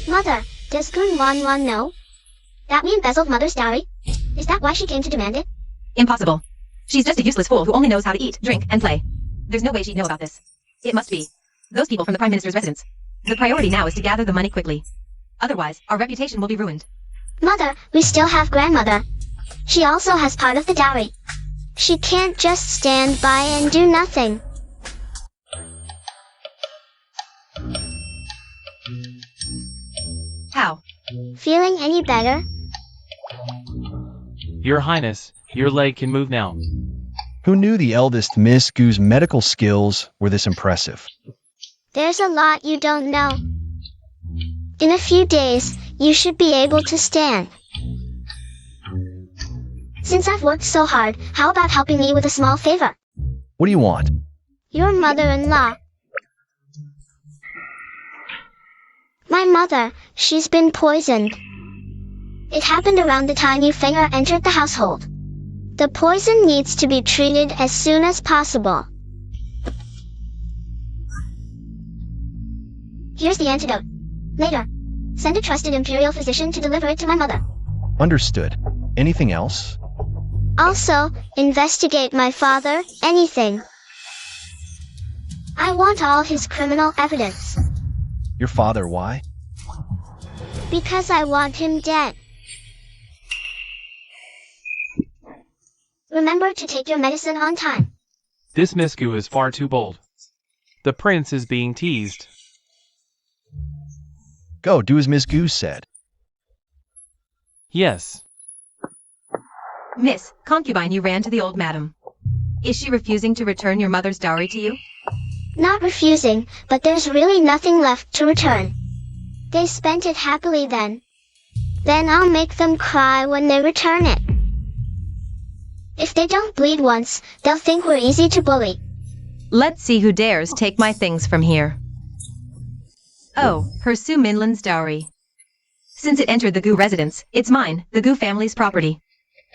Mother, does Gun Wan know that we embezzled Mother's dowry? Is that why she came to demand it? Impossible. She's just a useless fool who only knows how to eat, drink, and play. There's no way she'd know about this. It must be those people from the Prime Minister's residence. The priority now is to gather the money quickly. Otherwise, our reputation will be ruined. Mother, we still have Grandmother. She also has part of the dowry. She can't just stand by and do nothing. How? Feeling any better? Your Highness, your leg can move now. Who knew the eldest Miss Gu's medical skills were this impressive? There's a lot you don't know. In a few days, you should be able to stand. Since I've worked so hard, how about helping me with a small favor? What do you want? Your mother-in-law. My mother, she's been poisoned. It happened around the time you Fenger entered the household. The poison needs to be treated as soon as possible. Here's the antidote. Later, send a trusted Imperial physician to deliver it to my mother. Understood. Anything else? Also, investigate my father, anything. I want all his criminal evidence. Your father, why? Because I want him dead. Remember to take your medicine on time. This Miss Gu is far too bold. The prince is being teased. Go, do as Miss Gu said. Yes. Miss, concubine, you ran to the old madam. Is she refusing to return your mother's dowry to you? Not refusing, but there's really nothing left to return. They spent it happily then. Then I'll make them cry when they return it. If they don't bleed once, they'll think we're easy to bully. Let's see who dares take my things from here. Oh, her Su Minlan's dowry. Since it entered the Gu residence, it's mine, the Gu family's property.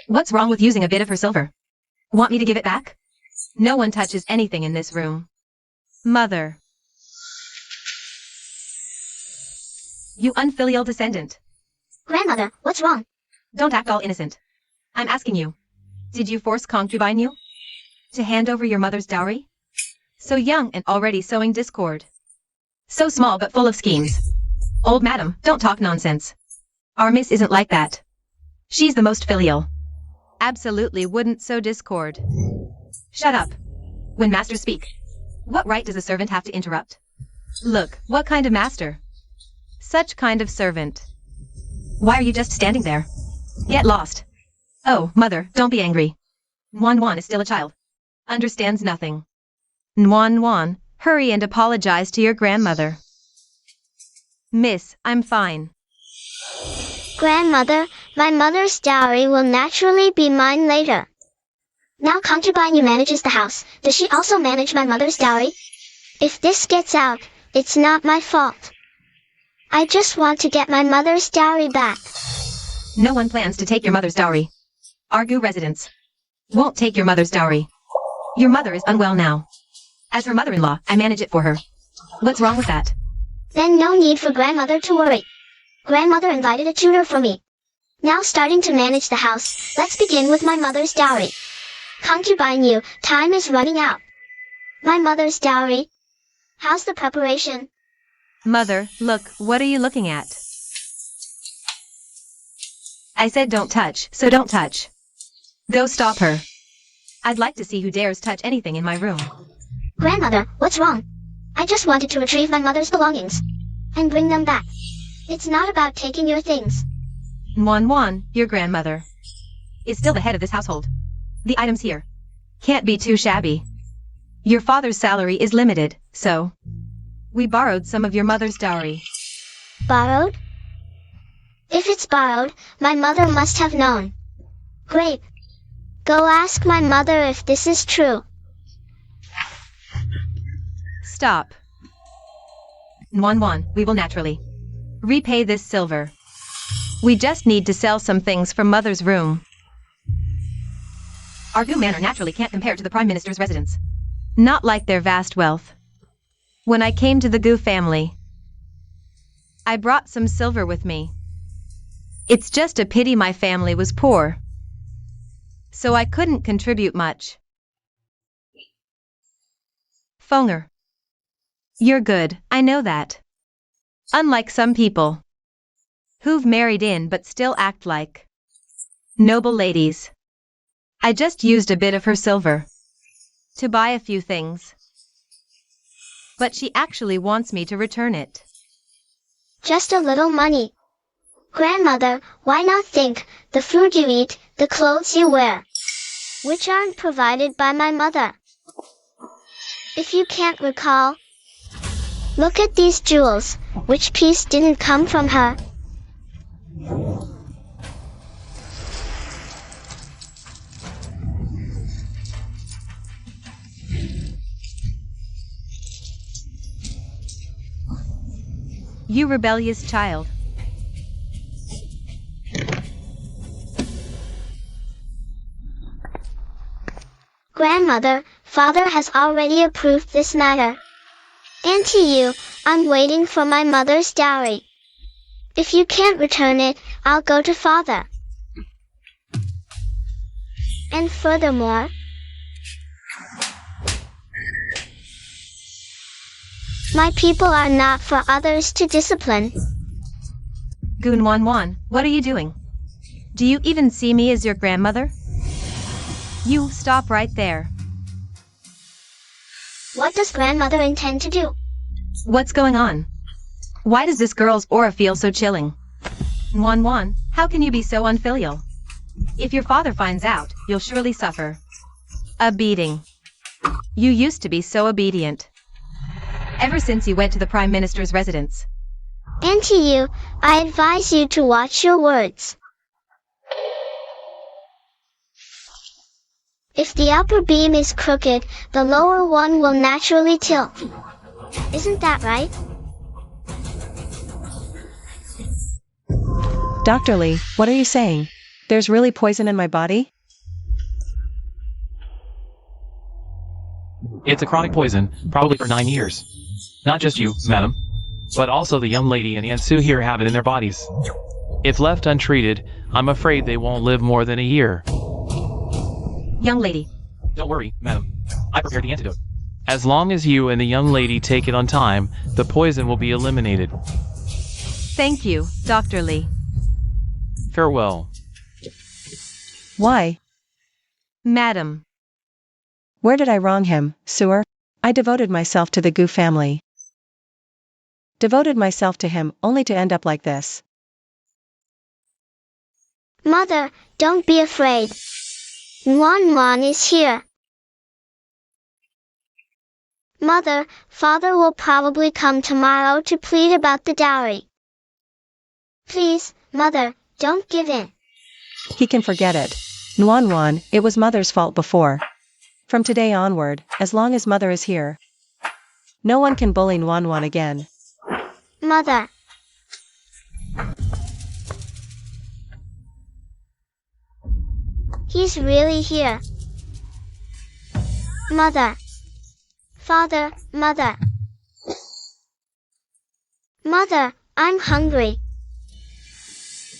What's wrong with using a bit of her silver? Want me to give it back? No one touches anything in this room. Mother. You unfilial descendant. Grandmother, what's wrong? Don't act all innocent. I'm asking you. Did you force Concubine you? To hand over your mother's dowry? So young and already sowing discord. So small but full of schemes. Old madam, don't talk nonsense. Our miss isn't like that. She's the most filial. Absolutely wouldn't sow discord. Shut up. When masters speak, what right does a servant have to interrupt? Look, what kind of master? Such kind of servant. Why are you just standing there? Get lost. Oh, mother, don't be angry. Nuan is still a child. Understands nothing. Nuan, hurry and apologize to your grandmother. Miss, I'm fine. Grandmother, my mother's dowry will naturally be mine later. Now Concubine you manages the house. Does she also manage my mother's dowry? If this gets out, it's not my fault. I just want to get my mother's dowry back. No one plans to take your mother's dowry. Argu residents won't take your mother's dowry. Your mother is unwell now. As her mother-in-law, I manage it for her. What's wrong with that? Then no need for grandmother to worry. Grandmother invited a tutor for me. Now starting to manage the house, let's begin with my mother's dowry. Concubine you, time is running out. My mother's dowry. How's the preparation? Mother, look, what are you looking at? I said don't touch, so don't touch. Go stop her. I'd like to see who dares touch anything in my room. Grandmother, what's wrong? I just wanted to retrieve my mother's belongings. And bring them back. It's not about taking your things. Nuan, your grandmother, is still the head of this household. The items here can't be too shabby. Your father's salary is limited, so we borrowed some of your mother's dowry. Borrowed? If it's borrowed, my mother must have known. Great. Go ask my mother if this is true. Stop. Nuan, we will naturally repay this silver. We just need to sell some things from mother's room. Argu Manor naturally can't compare to the Prime Minister's residence. Not like their vast wealth. When I came to the Gu family, I brought some silver with me. It's just a pity my family was poor, so I couldn't contribute much. Fonger. You're good, I know that. Unlike some people who've married in but still act like noble ladies. I just used a bit of her silver to buy a few things. But she actually wants me to return it. Just a little money. Grandmother, why not think, the food you eat, the clothes you wear, which aren't provided by my mother? If you can't recall, look at these jewels, which piece didn't come from her? You rebellious child. Grandmother, father has already approved this matter. And to you, I'm waiting for my mother's dowry. If you can't return it, I'll go to father. And furthermore, my people are not for others to discipline. Gunwan, what are you doing? Do you even see me as your grandmother? You stop right there. What does grandmother intend to do? What's going on? Why does this girl's aura feel so chilling? Wan, how can you be so unfilial? If your father finds out, you'll surely suffer a beating. You used to be so obedient. Ever since you went to the Prime Minister's residence. And to you, I advise you to watch your words. If the upper beam is crooked, the lower one will naturally tilt. Isn't that right? Dr. Lee, what are you saying? There's really poison in my body? It's a chronic poison, probably for 9 years. Not just you, madam, but also the young lady and Aunt Sue here have it in their bodies. If left untreated, I'm afraid they won't live more than a year. Young lady. Don't worry, madam. I prepared the antidote. As long as you and the young lady take it on time, the poison will be eliminated. Thank you, Dr. Lee. Farewell. Why? Madam. Where did I wrong him, Sewer? I devoted myself to the Goo family. Devoted myself to him, only to end up like this. Mother, don't be afraid. Wan is here. Mother, Father will probably come tomorrow to plead about the dowry. Please, Mother, don't give in. He can forget it. Nuan, it was Mother's fault before. From today onward, as long as Mother is here, no one can bully Nuan again. Mother. He's really here. Mother. Father, Mother. Mother, I'm hungry.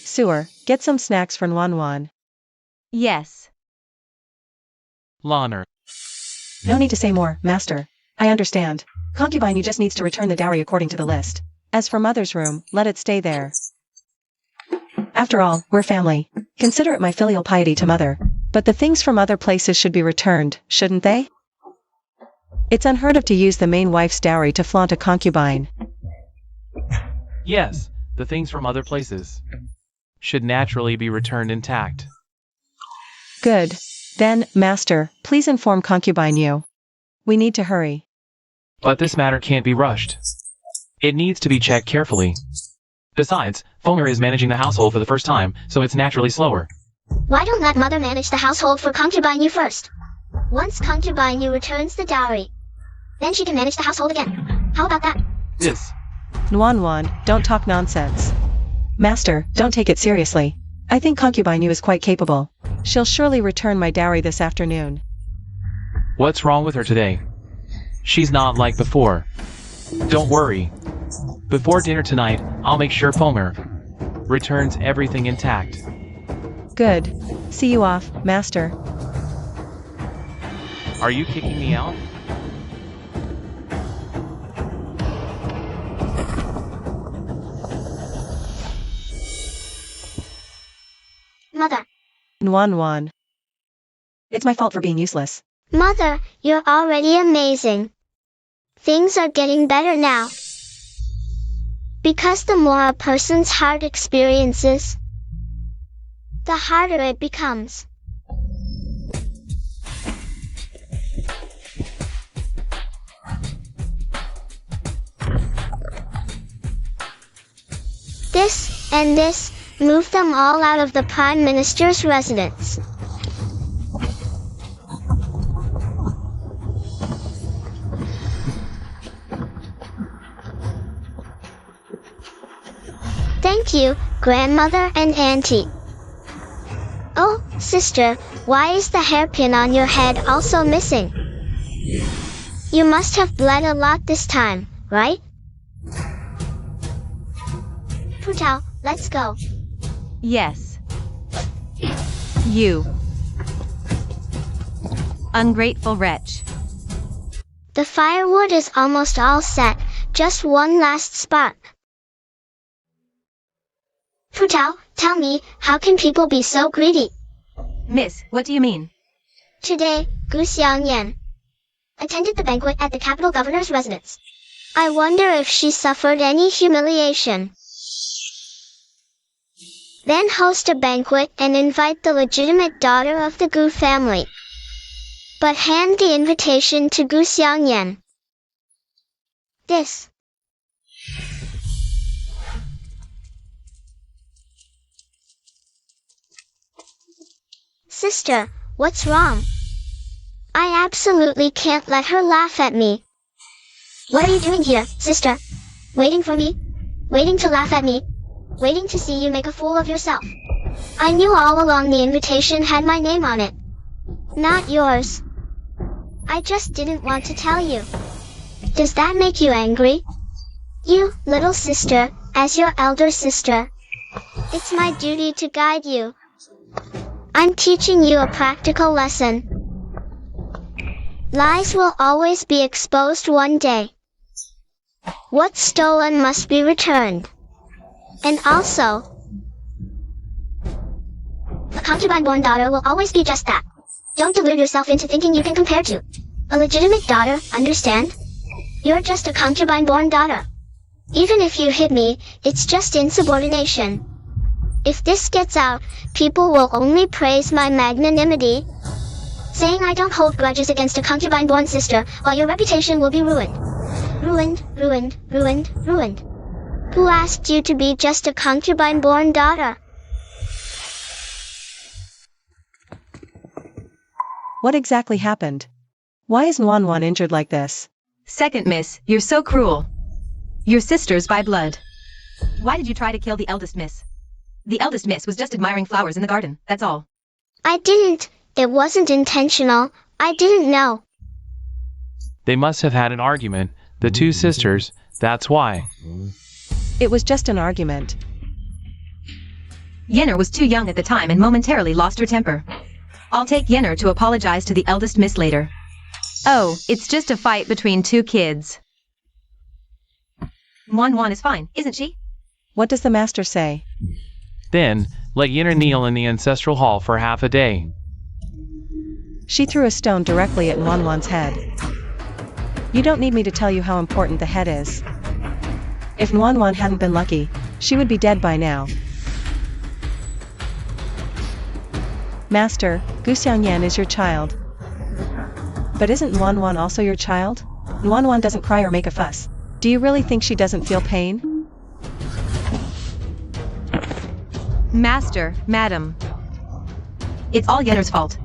Sewer, get some snacks for Nuan. Yes. Lawner. No need to say more, Master. I understand. Concubine just needs to return the dowry according to the list. As for Mother's room, let it stay there. After all, we're family. Consider it my filial piety to Mother. But the things from other places should be returned, shouldn't they? It's unheard of to use the main wife's dowry to flaunt a concubine. Yes, the things from other places should naturally be returned intact. Good. Then, Master, please inform Concubine you. We need to hurry. But this matter can't be rushed. It needs to be checked carefully. Besides, Fonger is managing the household for the first time, so it's naturally slower. Why don't let Mother manage the household for Concubine you first? Once Concubine you returns the dowry, then she can manage the household again. How about that? Yes. Nuan, don't talk nonsense. Master, don't take it seriously. I think Concubine you is quite capable. She'll surely return my dowry this afternoon. What's wrong with her today? She's not like before. Don't worry. Before dinner tonight, I'll make sure Fonger returns everything intact. Good. See you off, Master. Are you kicking me out? Mother. Nuan. It's my fault for being useless. Mother, you're already amazing. Things are getting better now. Because the more a person's heart experiences, the harder it becomes. This and this moved them all out of the Prime Minister's residence. Thank you, Grandmother and Auntie. Oh, sister, why is the hairpin on your head also missing? You must have bled a lot this time, right? Putao, let's go. Yes. You. Ungrateful wretch. The firewood is almost all set, just one last spot. Putao, tell me, how can people be so greedy? Miss, what do you mean? Today, Gu Xiangyan attended the banquet at the capital governor's residence. I wonder if she suffered any humiliation. Then host a banquet and invite the legitimate daughter of the Gu family. But hand the invitation to Gu Xiangyan. This. Sister, what's wrong? I absolutely can't let her laugh at me. What are you doing here, sister? Waiting for me? Waiting to laugh at me? Waiting to see you make a fool of yourself? I knew all along the invitation had my name on it. Not yours. I just didn't want to tell you. Does that make you angry? You, little sister, as your elder sister. It's my duty to guide you. I'm teaching you a practical lesson. Lies will always be exposed one day. What's stolen must be returned. And also, a concubine-born daughter will always be just that. Don't delude yourself into thinking you can compare to a legitimate daughter, understand? You're just a concubine-born daughter. Even if you hit me, it's just insubordination. If this gets out, people will only praise my magnanimity, saying I don't hold grudges against a concubine-born sister, while your reputation will be ruined. Ruined, ruined, ruined, ruined. Who asked you to be just a concubine-born daughter? What exactly happened? Why is Nuan injured like this? Second miss, you're so cruel. Your sister's by blood. Why did you try to kill the eldest miss? The eldest miss was just admiring flowers in the garden, that's all. I didn't. It wasn't intentional. I didn't know. They must have had an argument, the two sisters, that's why. It was just an argument. Yenner was too young at the time and momentarily lost her temper. I'll take Yenner to apologize to the eldest miss later. Oh, it's just a fight between two kids. Nuan is fine, isn't she? What does the master say? Then, let Yenner kneel in the ancestral hall for half a day. She threw a stone directly at Nuan's head. You don't need me to tell you how important the head is. If Nuan hadn't been lucky, she would be dead by now. Master, Gu Xiangyan is your child. But isn't Nuan also your child? Nuan doesn't cry or make a fuss. Do you really think she doesn't feel pain? Master, madam. It's all Yenner's fault.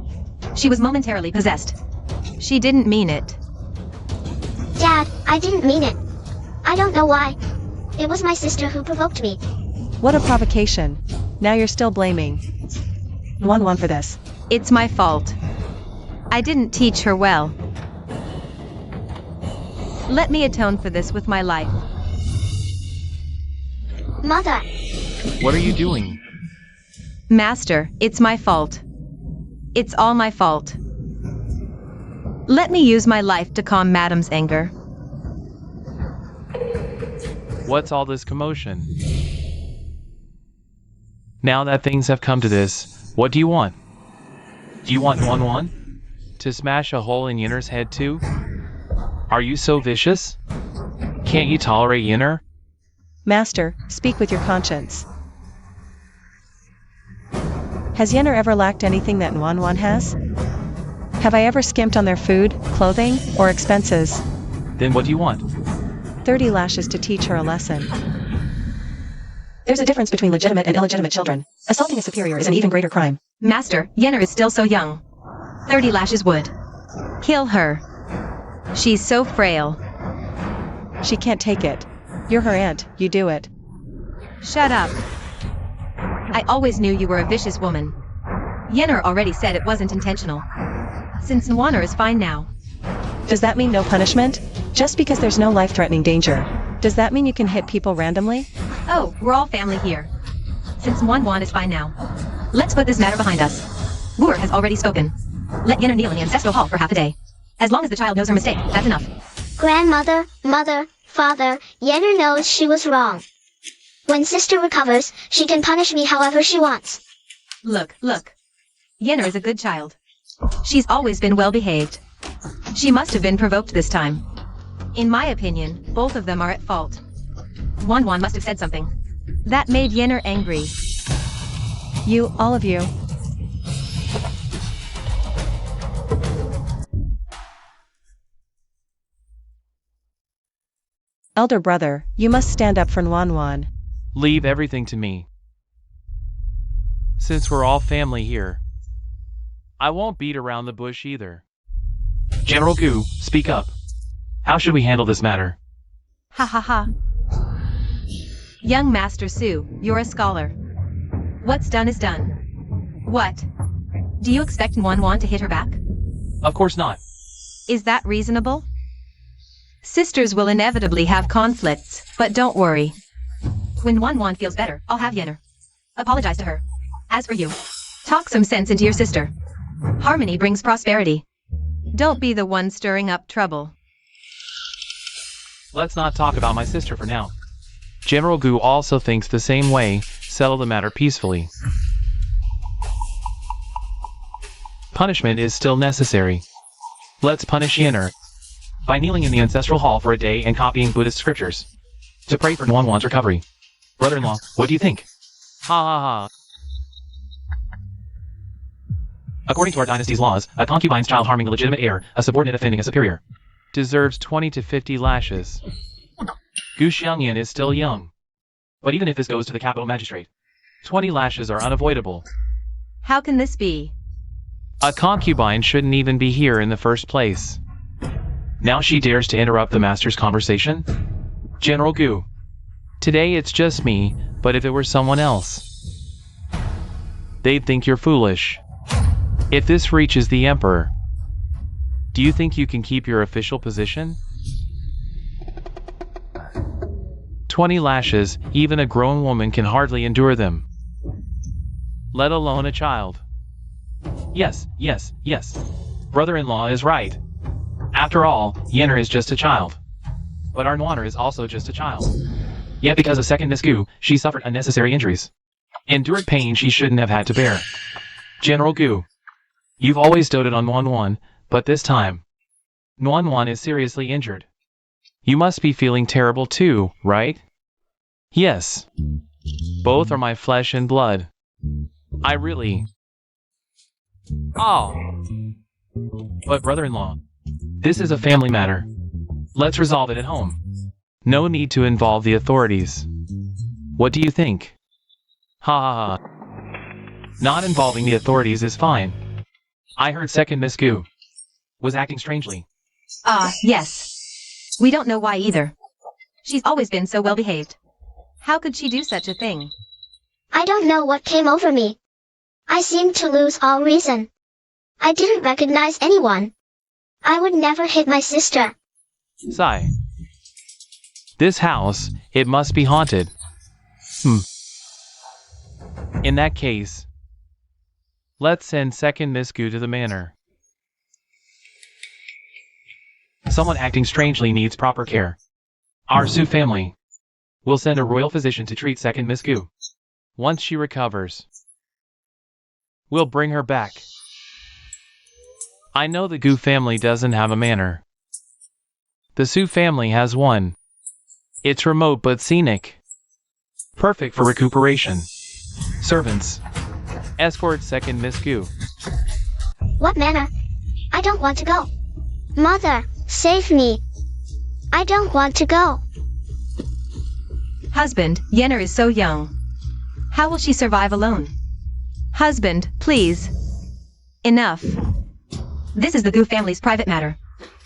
She was momentarily possessed. She didn't mean it. Dad, I didn't mean it. I don't know why. It was my sister who provoked me. What a provocation. Now you're still blaming Nuan for this. It's my fault. I didn't teach her well. Let me atone for this with my life. Mother. What are you doing? Master, it's my fault. It's all my fault. Let me use my life to calm Madam's anger. What's all this commotion? Now that things have come to this, what do you want? Do you want Nuan to smash a hole in Yenner's head too? Are you so vicious? Can't you tolerate Yenner? Master, speak with your conscience. Has Yenner ever lacked anything that Nuan has? Have I ever skimped on their food, clothing, or expenses? Then what do you want? 30 lashes to teach her a lesson. There's a difference between legitimate and illegitimate children. Assaulting a superior is an even greater crime. Master, Yenner is still so young. 30 lashes would kill her. She's so frail. She can't take it. You're her aunt, you do it. Shut up. I always knew you were a vicious woman. Yenner already said it wasn't intentional. Since Nuan is fine now. Does that mean no punishment? Just because there's no life-threatening danger. Does that mean you can hit people randomly? Oh, we're all family here. Since Nuan is fine now. Let's put this matter behind us. Wu has already spoken. Let Yenner kneel in the ancestral hall for half a day. As long as the child knows her mistake, that's enough. Grandmother, mother, father, Yenner knows she was wrong. When sister recovers, she can punish me however she wants. Look. Yenner is a good child. She's always been well behaved. She must have been provoked this time. In my opinion, both of them are at fault. Nuan must have said something. That made Yenner angry. You, all of you. Elder brother, you must stand up for Nuan. Leave everything to me. Since we're all family here, I won't beat around the bush either. General Gu, speak up. How should we handle this matter? Ha ha ha. Young Master Su, you're a scholar. What's done is done. What? Do you expect Nuan to hit her back? Of course not. Is that reasonable? Sisters will inevitably have conflicts, but don't worry. When Wan feels better, I'll have Yenner apologize to her. As for you, talk some sense into your sister. Harmony brings prosperity. Don't be the one stirring up trouble. Let's not talk about my sister for now. General Gu also thinks the same way. Settle the matter peacefully. Punishment is still necessary. Let's punish Yenner by kneeling in the ancestral hall for a day and copying Buddhist scriptures to pray for Wan's recovery. Brother-in-law, what do you think? Ha ha ha. According to our dynasty's laws, a concubine's child harming a legitimate heir, a subordinate offending a superior, deserves 20 to 50 lashes. Gu Xiangyan is still young. But even if this goes to the capital magistrate, 20 lashes are unavoidable. How can this be? A concubine shouldn't even be here in the first place. Now she dares to interrupt the master's conversation? General Gu. Today it's just me, but if it were someone else, they'd think you're foolish. If this reaches the Emperor, do you think you can keep your official position? 20 lashes, even a grown woman can hardly endure them. Let alone a child. Yes. Brother-in-law is right. After all, Yenner is just a child. But our Noir is also just a child. Yet because of second Miss Gu, she suffered unnecessary injuries. Endured pain she shouldn't have had to bear. General Gu, you've always doted on Wan, but this time, Wan is seriously injured. You must be feeling terrible too, right? Yes. Both are my flesh and blood. I really... Oh. But brother-in-law, this is a family matter. Let's resolve it at home. No need to involve the authorities. What do you think? Ha ha ha. Not involving the authorities is fine. I heard second Miss Gu was acting strangely. Yes. We don't know why either. She's always been so well behaved. How could she do such a thing? I don't know what came over me. I seemed to lose all reason. I didn't recognize anyone. I would never hit my sister. Sigh. This house, it must be haunted. In that case, let's send second Miss Gu to the manor. Someone acting strangely needs proper care. Our Su family will send a royal physician to treat second Miss Gu. Once she recovers, we'll bring her back. I know the Gu family doesn't have a manor. The Su family has one. It's remote but scenic. Perfect for recuperation. Servants, escort second Miss Gu. What manner? I don't want to go. Mother, save me. I don't want to go. Husband, Yenner is so young. How will she survive alone? Husband, please. Enough. This is the Gu family's private matter.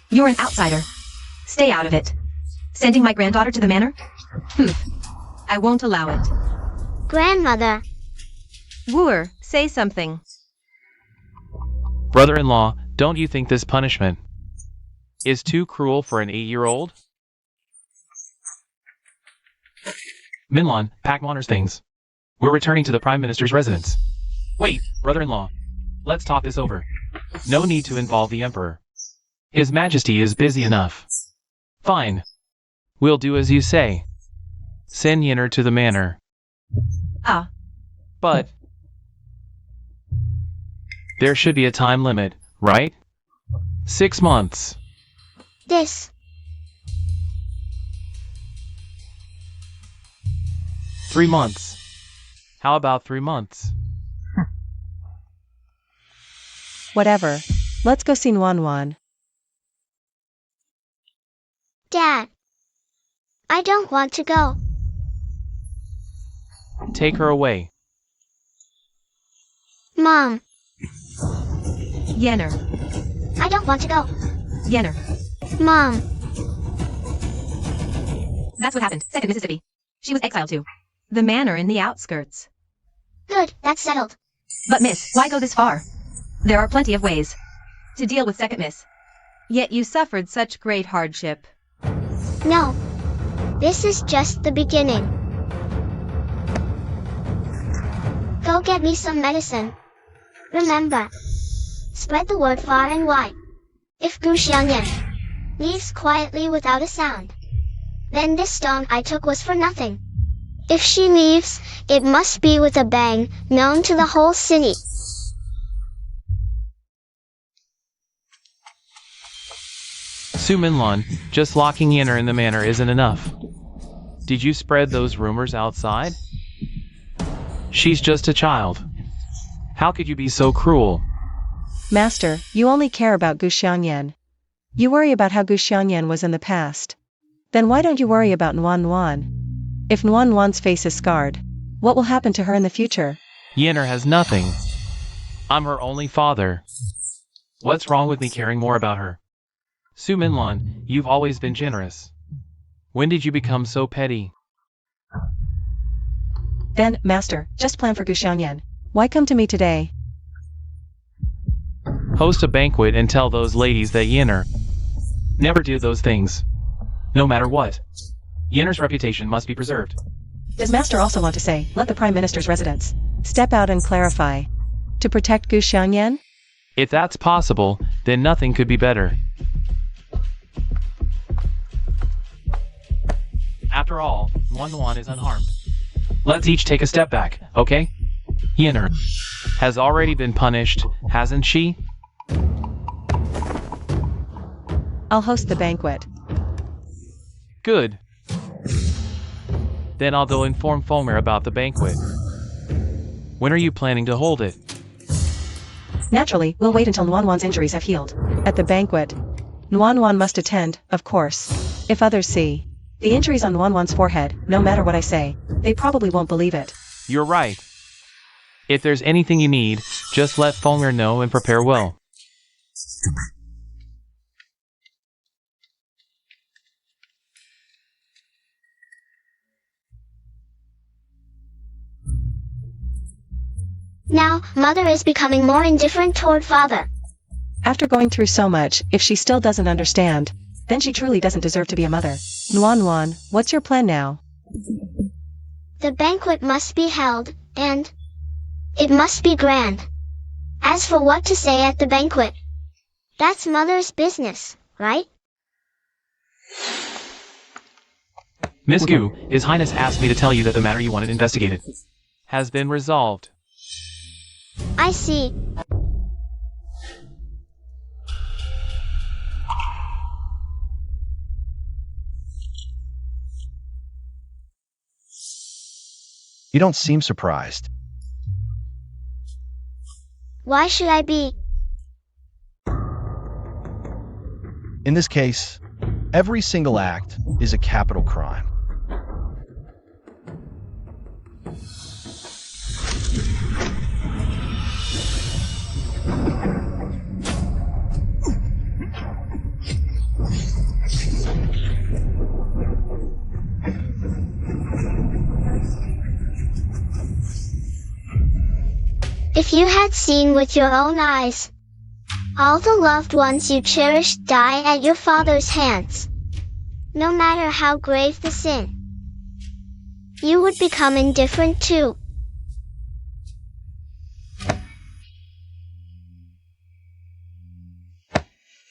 You're an outsider. Stay out of it. Sending my granddaughter to the manor? I won't allow it. Grandmother. Wooer, say something. Brother-in-law, don't you think this punishment is too cruel for an 8-year-old? Minlan, pack Wanner's things. We're returning to the Prime Minister's residence. Wait, brother-in-law. Let's talk this over. No need to involve the Emperor. His Majesty is busy enough. Fine. We'll do as you say. Send Yenner to the manor. But there should be a time limit, right? 6 months. This. 3 months. How about 3 months? Whatever. Let's go see Wan. Dad. I don't want to go. Take her away. Mom. Yenner. I don't want to go. Yenner. Mom. That's what happened. Second Mississippi. She was exiled to the manor in the outskirts. Good, that's settled. But miss, why go this far? There are plenty of ways to deal with second miss. Yet you suffered such great hardship. No. This is just the beginning. Go get me some medicine. Remember, spread the word far and wide. If Gu Xiangyan leaves quietly without a sound, then this stone I took was for nothing. If she leaves, it must be with a bang, known to the whole city. Su Minlan, just locking Yenner in the manor isn't enough. Did you spread those rumors outside? She's just a child. How could you be so cruel? Master, you only care about Gu Xiangyan. You worry about how Gu Xiangyan was in the past. Then why don't you worry about Nuan Nuan? If Nuan Nuan's face is scarred, what will happen to her in the future? Yenner has nothing. I'm her only father. What's wrong with me caring more about her? Su Minlan, you've always been generous. When did you become so petty? Then, Master, just plan for Gu Xiangyan. Why come to me today? Host a banquet and tell those ladies that Yenner never do those things. No matter what. Yenner's reputation must be preserved. Does Master also want to say, let the Prime Minister's residents step out and clarify? To protect Gu Xiangyan? If that's possible, then nothing could be better. After all, Nuan Nuan is unharmed. Let's each take a step back, okay? Yenner has already been punished, hasn't she? I'll host the banquet. Good. Then I'll go inform Fulmer about the banquet. When are you planning to hold it? Naturally, we'll wait until Nuan Nuan's injuries have healed. At the banquet, Nuan Nuan must attend, of course. If others see the injuries on Nuan Nuan's forehead, no matter what I say, they probably won't believe it. You're right. If there's anything you need, just let Fulmer know and prepare well. Now, Mother is becoming more indifferent toward Father. After going through so much, if she still doesn't understand, then she truly doesn't deserve to be a mother. Nuan Nuan, what's your plan now? The banquet must be held, and it must be grand. As for what to say at the banquet, that's Mother's business, right? Miss Gu, His Highness asked me to tell you that the matter you wanted investigated has been resolved. I see. You don't seem surprised. Why should I be? In this case, every single act is a capital crime. If you had seen with your own eyes all the loved ones you cherished die at your father's hands, no matter how grave the sin, you would become indifferent too.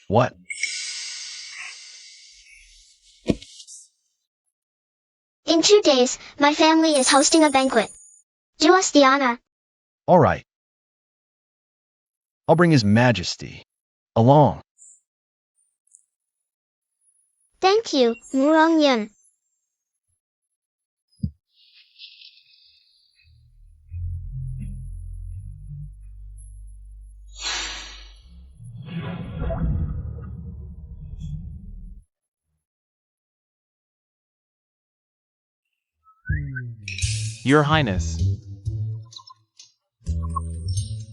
What? In 2 days, my family is hosting a banquet. Do us the honor. All right. I'll bring His Majesty along. Thank you, Murongyun. Your Highness.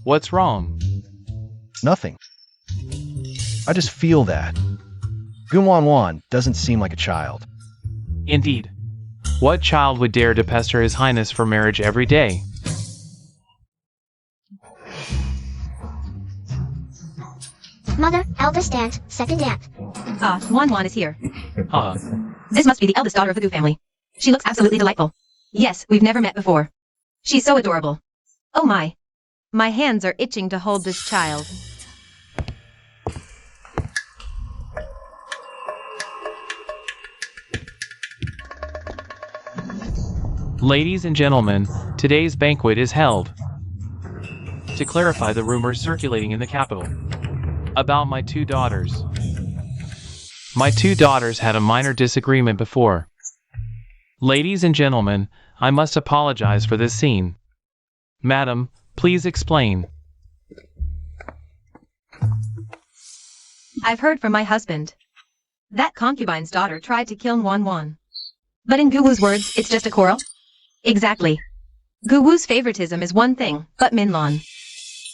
What's wrong? Nothing. I just feel that. Gunwan Wan doesn't seem like a child. Indeed. What child would dare to pester His Highness for marriage every day? Mother, eldest aunt, second aunt. Wan is here. Huh. This must be the eldest daughter of the Gu family. She looks absolutely delightful. Yes, we've never met before. She's so adorable. Oh my. My hands are itching to hold this child. Ladies and gentlemen, today's banquet is held to clarify the rumors circulating in the capital about my two daughters. My two daughters had a minor disagreement before. Ladies and gentlemen, I must apologize for this scene. Madam, please explain. I've heard from my husband. That concubine's daughter tried to kill Wan. But in Guwu's words, it's just a quarrel? Exactly. Guwu's favoritism is one thing, but Minlon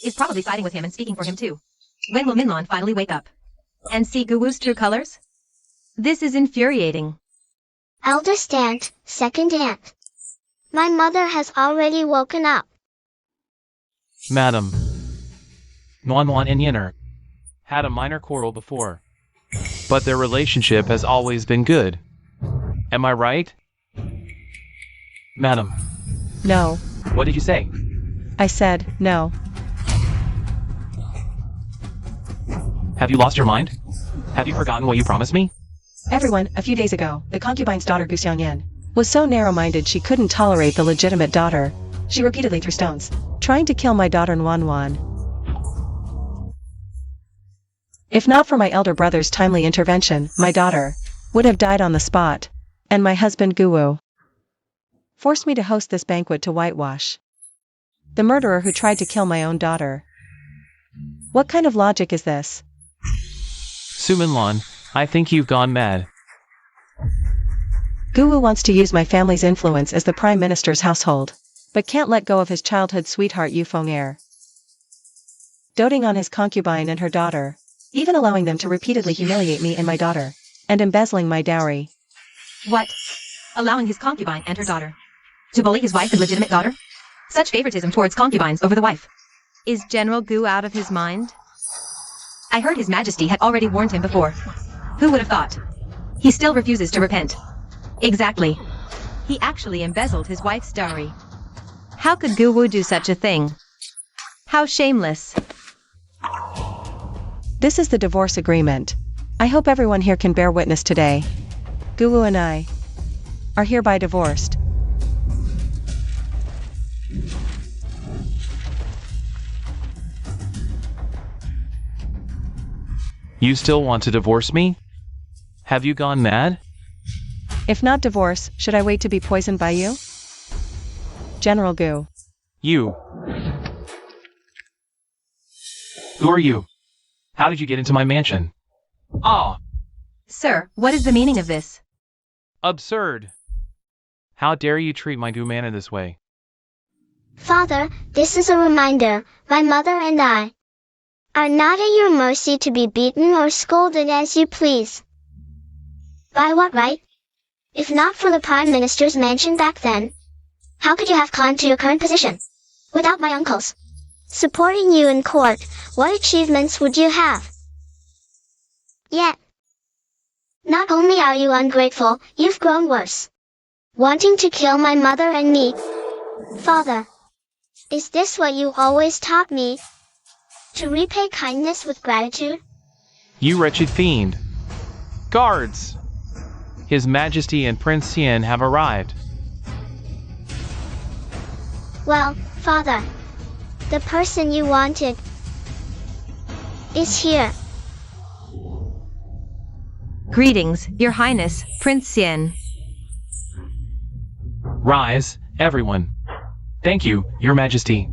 is probably siding with him and speaking for him too. When will Minlon finally wake up and see Guwu's true colors? This is infuriating. Eldest aunt, second aunt. My mother has already woken up. Madam, Wan and Yinner had a minor quarrel before, but their relationship has always been good. Am I right? Madam, No. what did you say? I said, no. Have you lost your mind? Have you forgotten what you promised me? Everyone, a few days ago, the concubine's daughter Gu Xiangyan was so narrow-minded she couldn't tolerate the legitimate daughter. She repeatedly threw stones, trying to kill my daughter Wan. If not for my elder brother's timely intervention, my daughter would have died on the spot, and my husband Guwu forced me to host this banquet to whitewash the murderer who tried to kill my own daughter. What kind of logic is this? Suminlon, I think you've gone mad. Guwu wants to use my family's influence as the Prime Minister's household, but can't let go of his childhood sweetheart Yu Feng'er. Doting on his concubine and her daughter, even allowing them to repeatedly humiliate me and my daughter, and embezzling my dowry. What? Allowing his concubine and her daughter to bully his wife and legitimate daughter? Such favoritism towards concubines over the wife. Is General Gu out of his mind? I heard His Majesty had already warned him before. Who would have thought? He still refuses to repent. Exactly. He actually embezzled his wife's dowry. How could Guwu do such a thing? How shameless. This is the divorce agreement. I hope everyone here can bear witness today. Guwu and I are hereby divorced. You still want to divorce me? Have you gone mad? If not divorce, should I wait to be poisoned by you? General Gu. You. Who are you? How did you get into my mansion? Ah! Sir, what is the meaning of this? Absurd! How dare you treat my Gumana this way? Father, this is a reminder, my mother and I are not at your mercy to be beaten or scolded as you please. By what right? If not for the Prime Minister's mansion back then, how could you have climbed to your current position? Without my uncles supporting you in court, what achievements would you have? Yet, not only are you ungrateful, you've grown worse, wanting to kill my mother and me. Father, is this what you always taught me? To repay kindness with gratitude? You wretched fiend! Guards! His Majesty and Prince Xian have arrived. Well, Father, the person you wanted is here. Greetings, Your Highness, Prince Xian. Rise, everyone. Thank you, Your Majesty.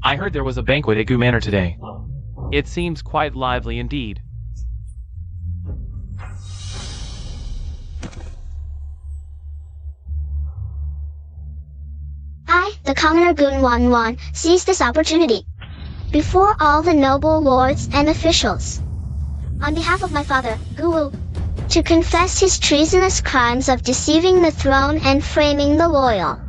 I heard there was a banquet at Gu Manor today. It seems quite lively indeed. I, the commoner Gun Wan, seized this opportunity before all the noble lords and officials, on behalf of my father, Guwu, to confess his treasonous crimes of deceiving the throne and framing the loyal.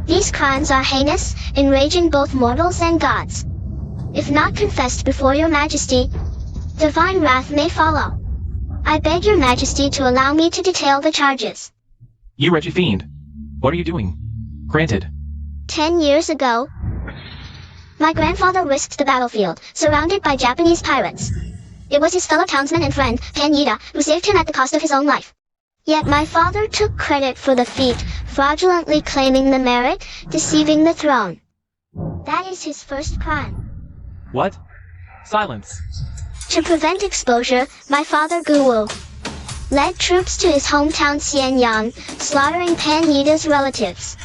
These crimes are heinous, enraging both mortals and gods. If not confessed before your majesty, Divine wrath may follow. I beg your majesty to allow me to detail the charges. You wretched fiend. What are you doing? Granted. 10 years ago, my grandfather risked the battlefield, surrounded by Japanese pirates. It was his fellow townsman and friend, Panyida, who saved him at the cost of his own life. Yet my father took credit for the feat, fraudulently claiming the merit, deceiving the throne. That is his first crime. What? Silence. To prevent exposure, my father Guwu led troops to his hometown Xianyang, slaughtering Panyida's relatives.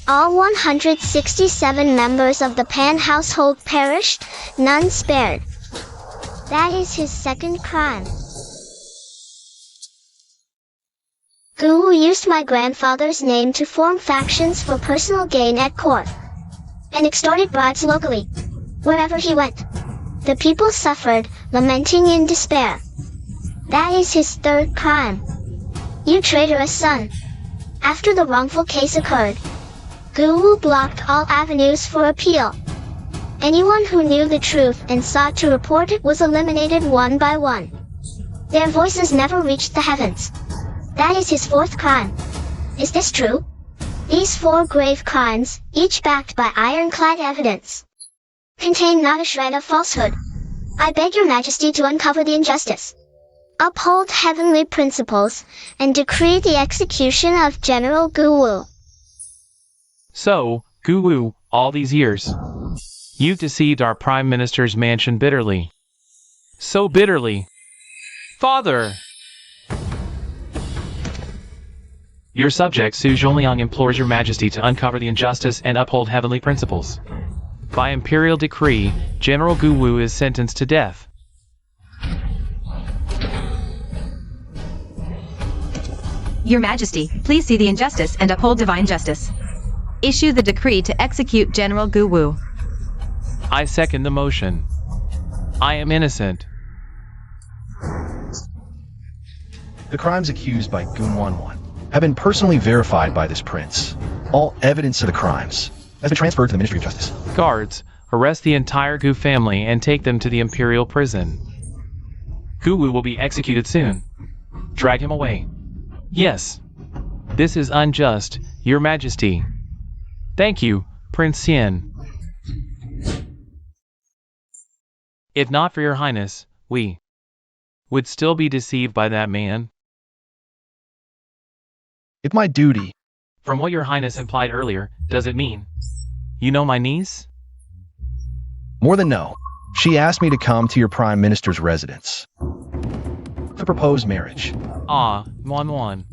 All 167 members of the Pan household perished, none spared. That is his second crime. Guwu used my grandfather's name to form factions for personal gain at court, and extorted bribes locally. Wherever he went, the people suffered, lamenting in despair. That is his third crime. You traitorous son. After the wrongful case occurred, Guwu blocked all avenues for appeal. Anyone who knew the truth and sought to report it was eliminated one by one. Their voices never reached the heavens. That is his fourth crime. Is this true? These 4 grave crimes, each backed by ironclad evidence, contain not a shred of falsehood. I beg your majesty to uncover the injustice, uphold heavenly principles, and decree the execution of General Guwu. So, Guwu, all these years, you've deceived our Prime Minister's mansion bitterly. So bitterly. Father! Your subject Su Zhongliang implores your majesty to uncover the injustice and uphold heavenly principles. By imperial decree, General Guwu is sentenced to death. Your Majesty, please see the injustice and uphold divine justice. Issue the decree to execute General Guwu. I second the motion. I am innocent. The crimes accused by Gunwanwan have been personally verified by this prince. All evidence of the crimes has been transferred to the Ministry of Justice. Guards, arrest the entire Gu family and take them to the Imperial prison. Guwu will be executed soon. Drag him away. Yes. This is unjust, Your Majesty. Thank you, Prince Xian. If not for your highness, we would still be deceived by that man. If my duty... From what your highness implied earlier, does it mean you know my niece? More than no. She asked me to come to your prime minister's residence to propose marriage. Ah, Wan.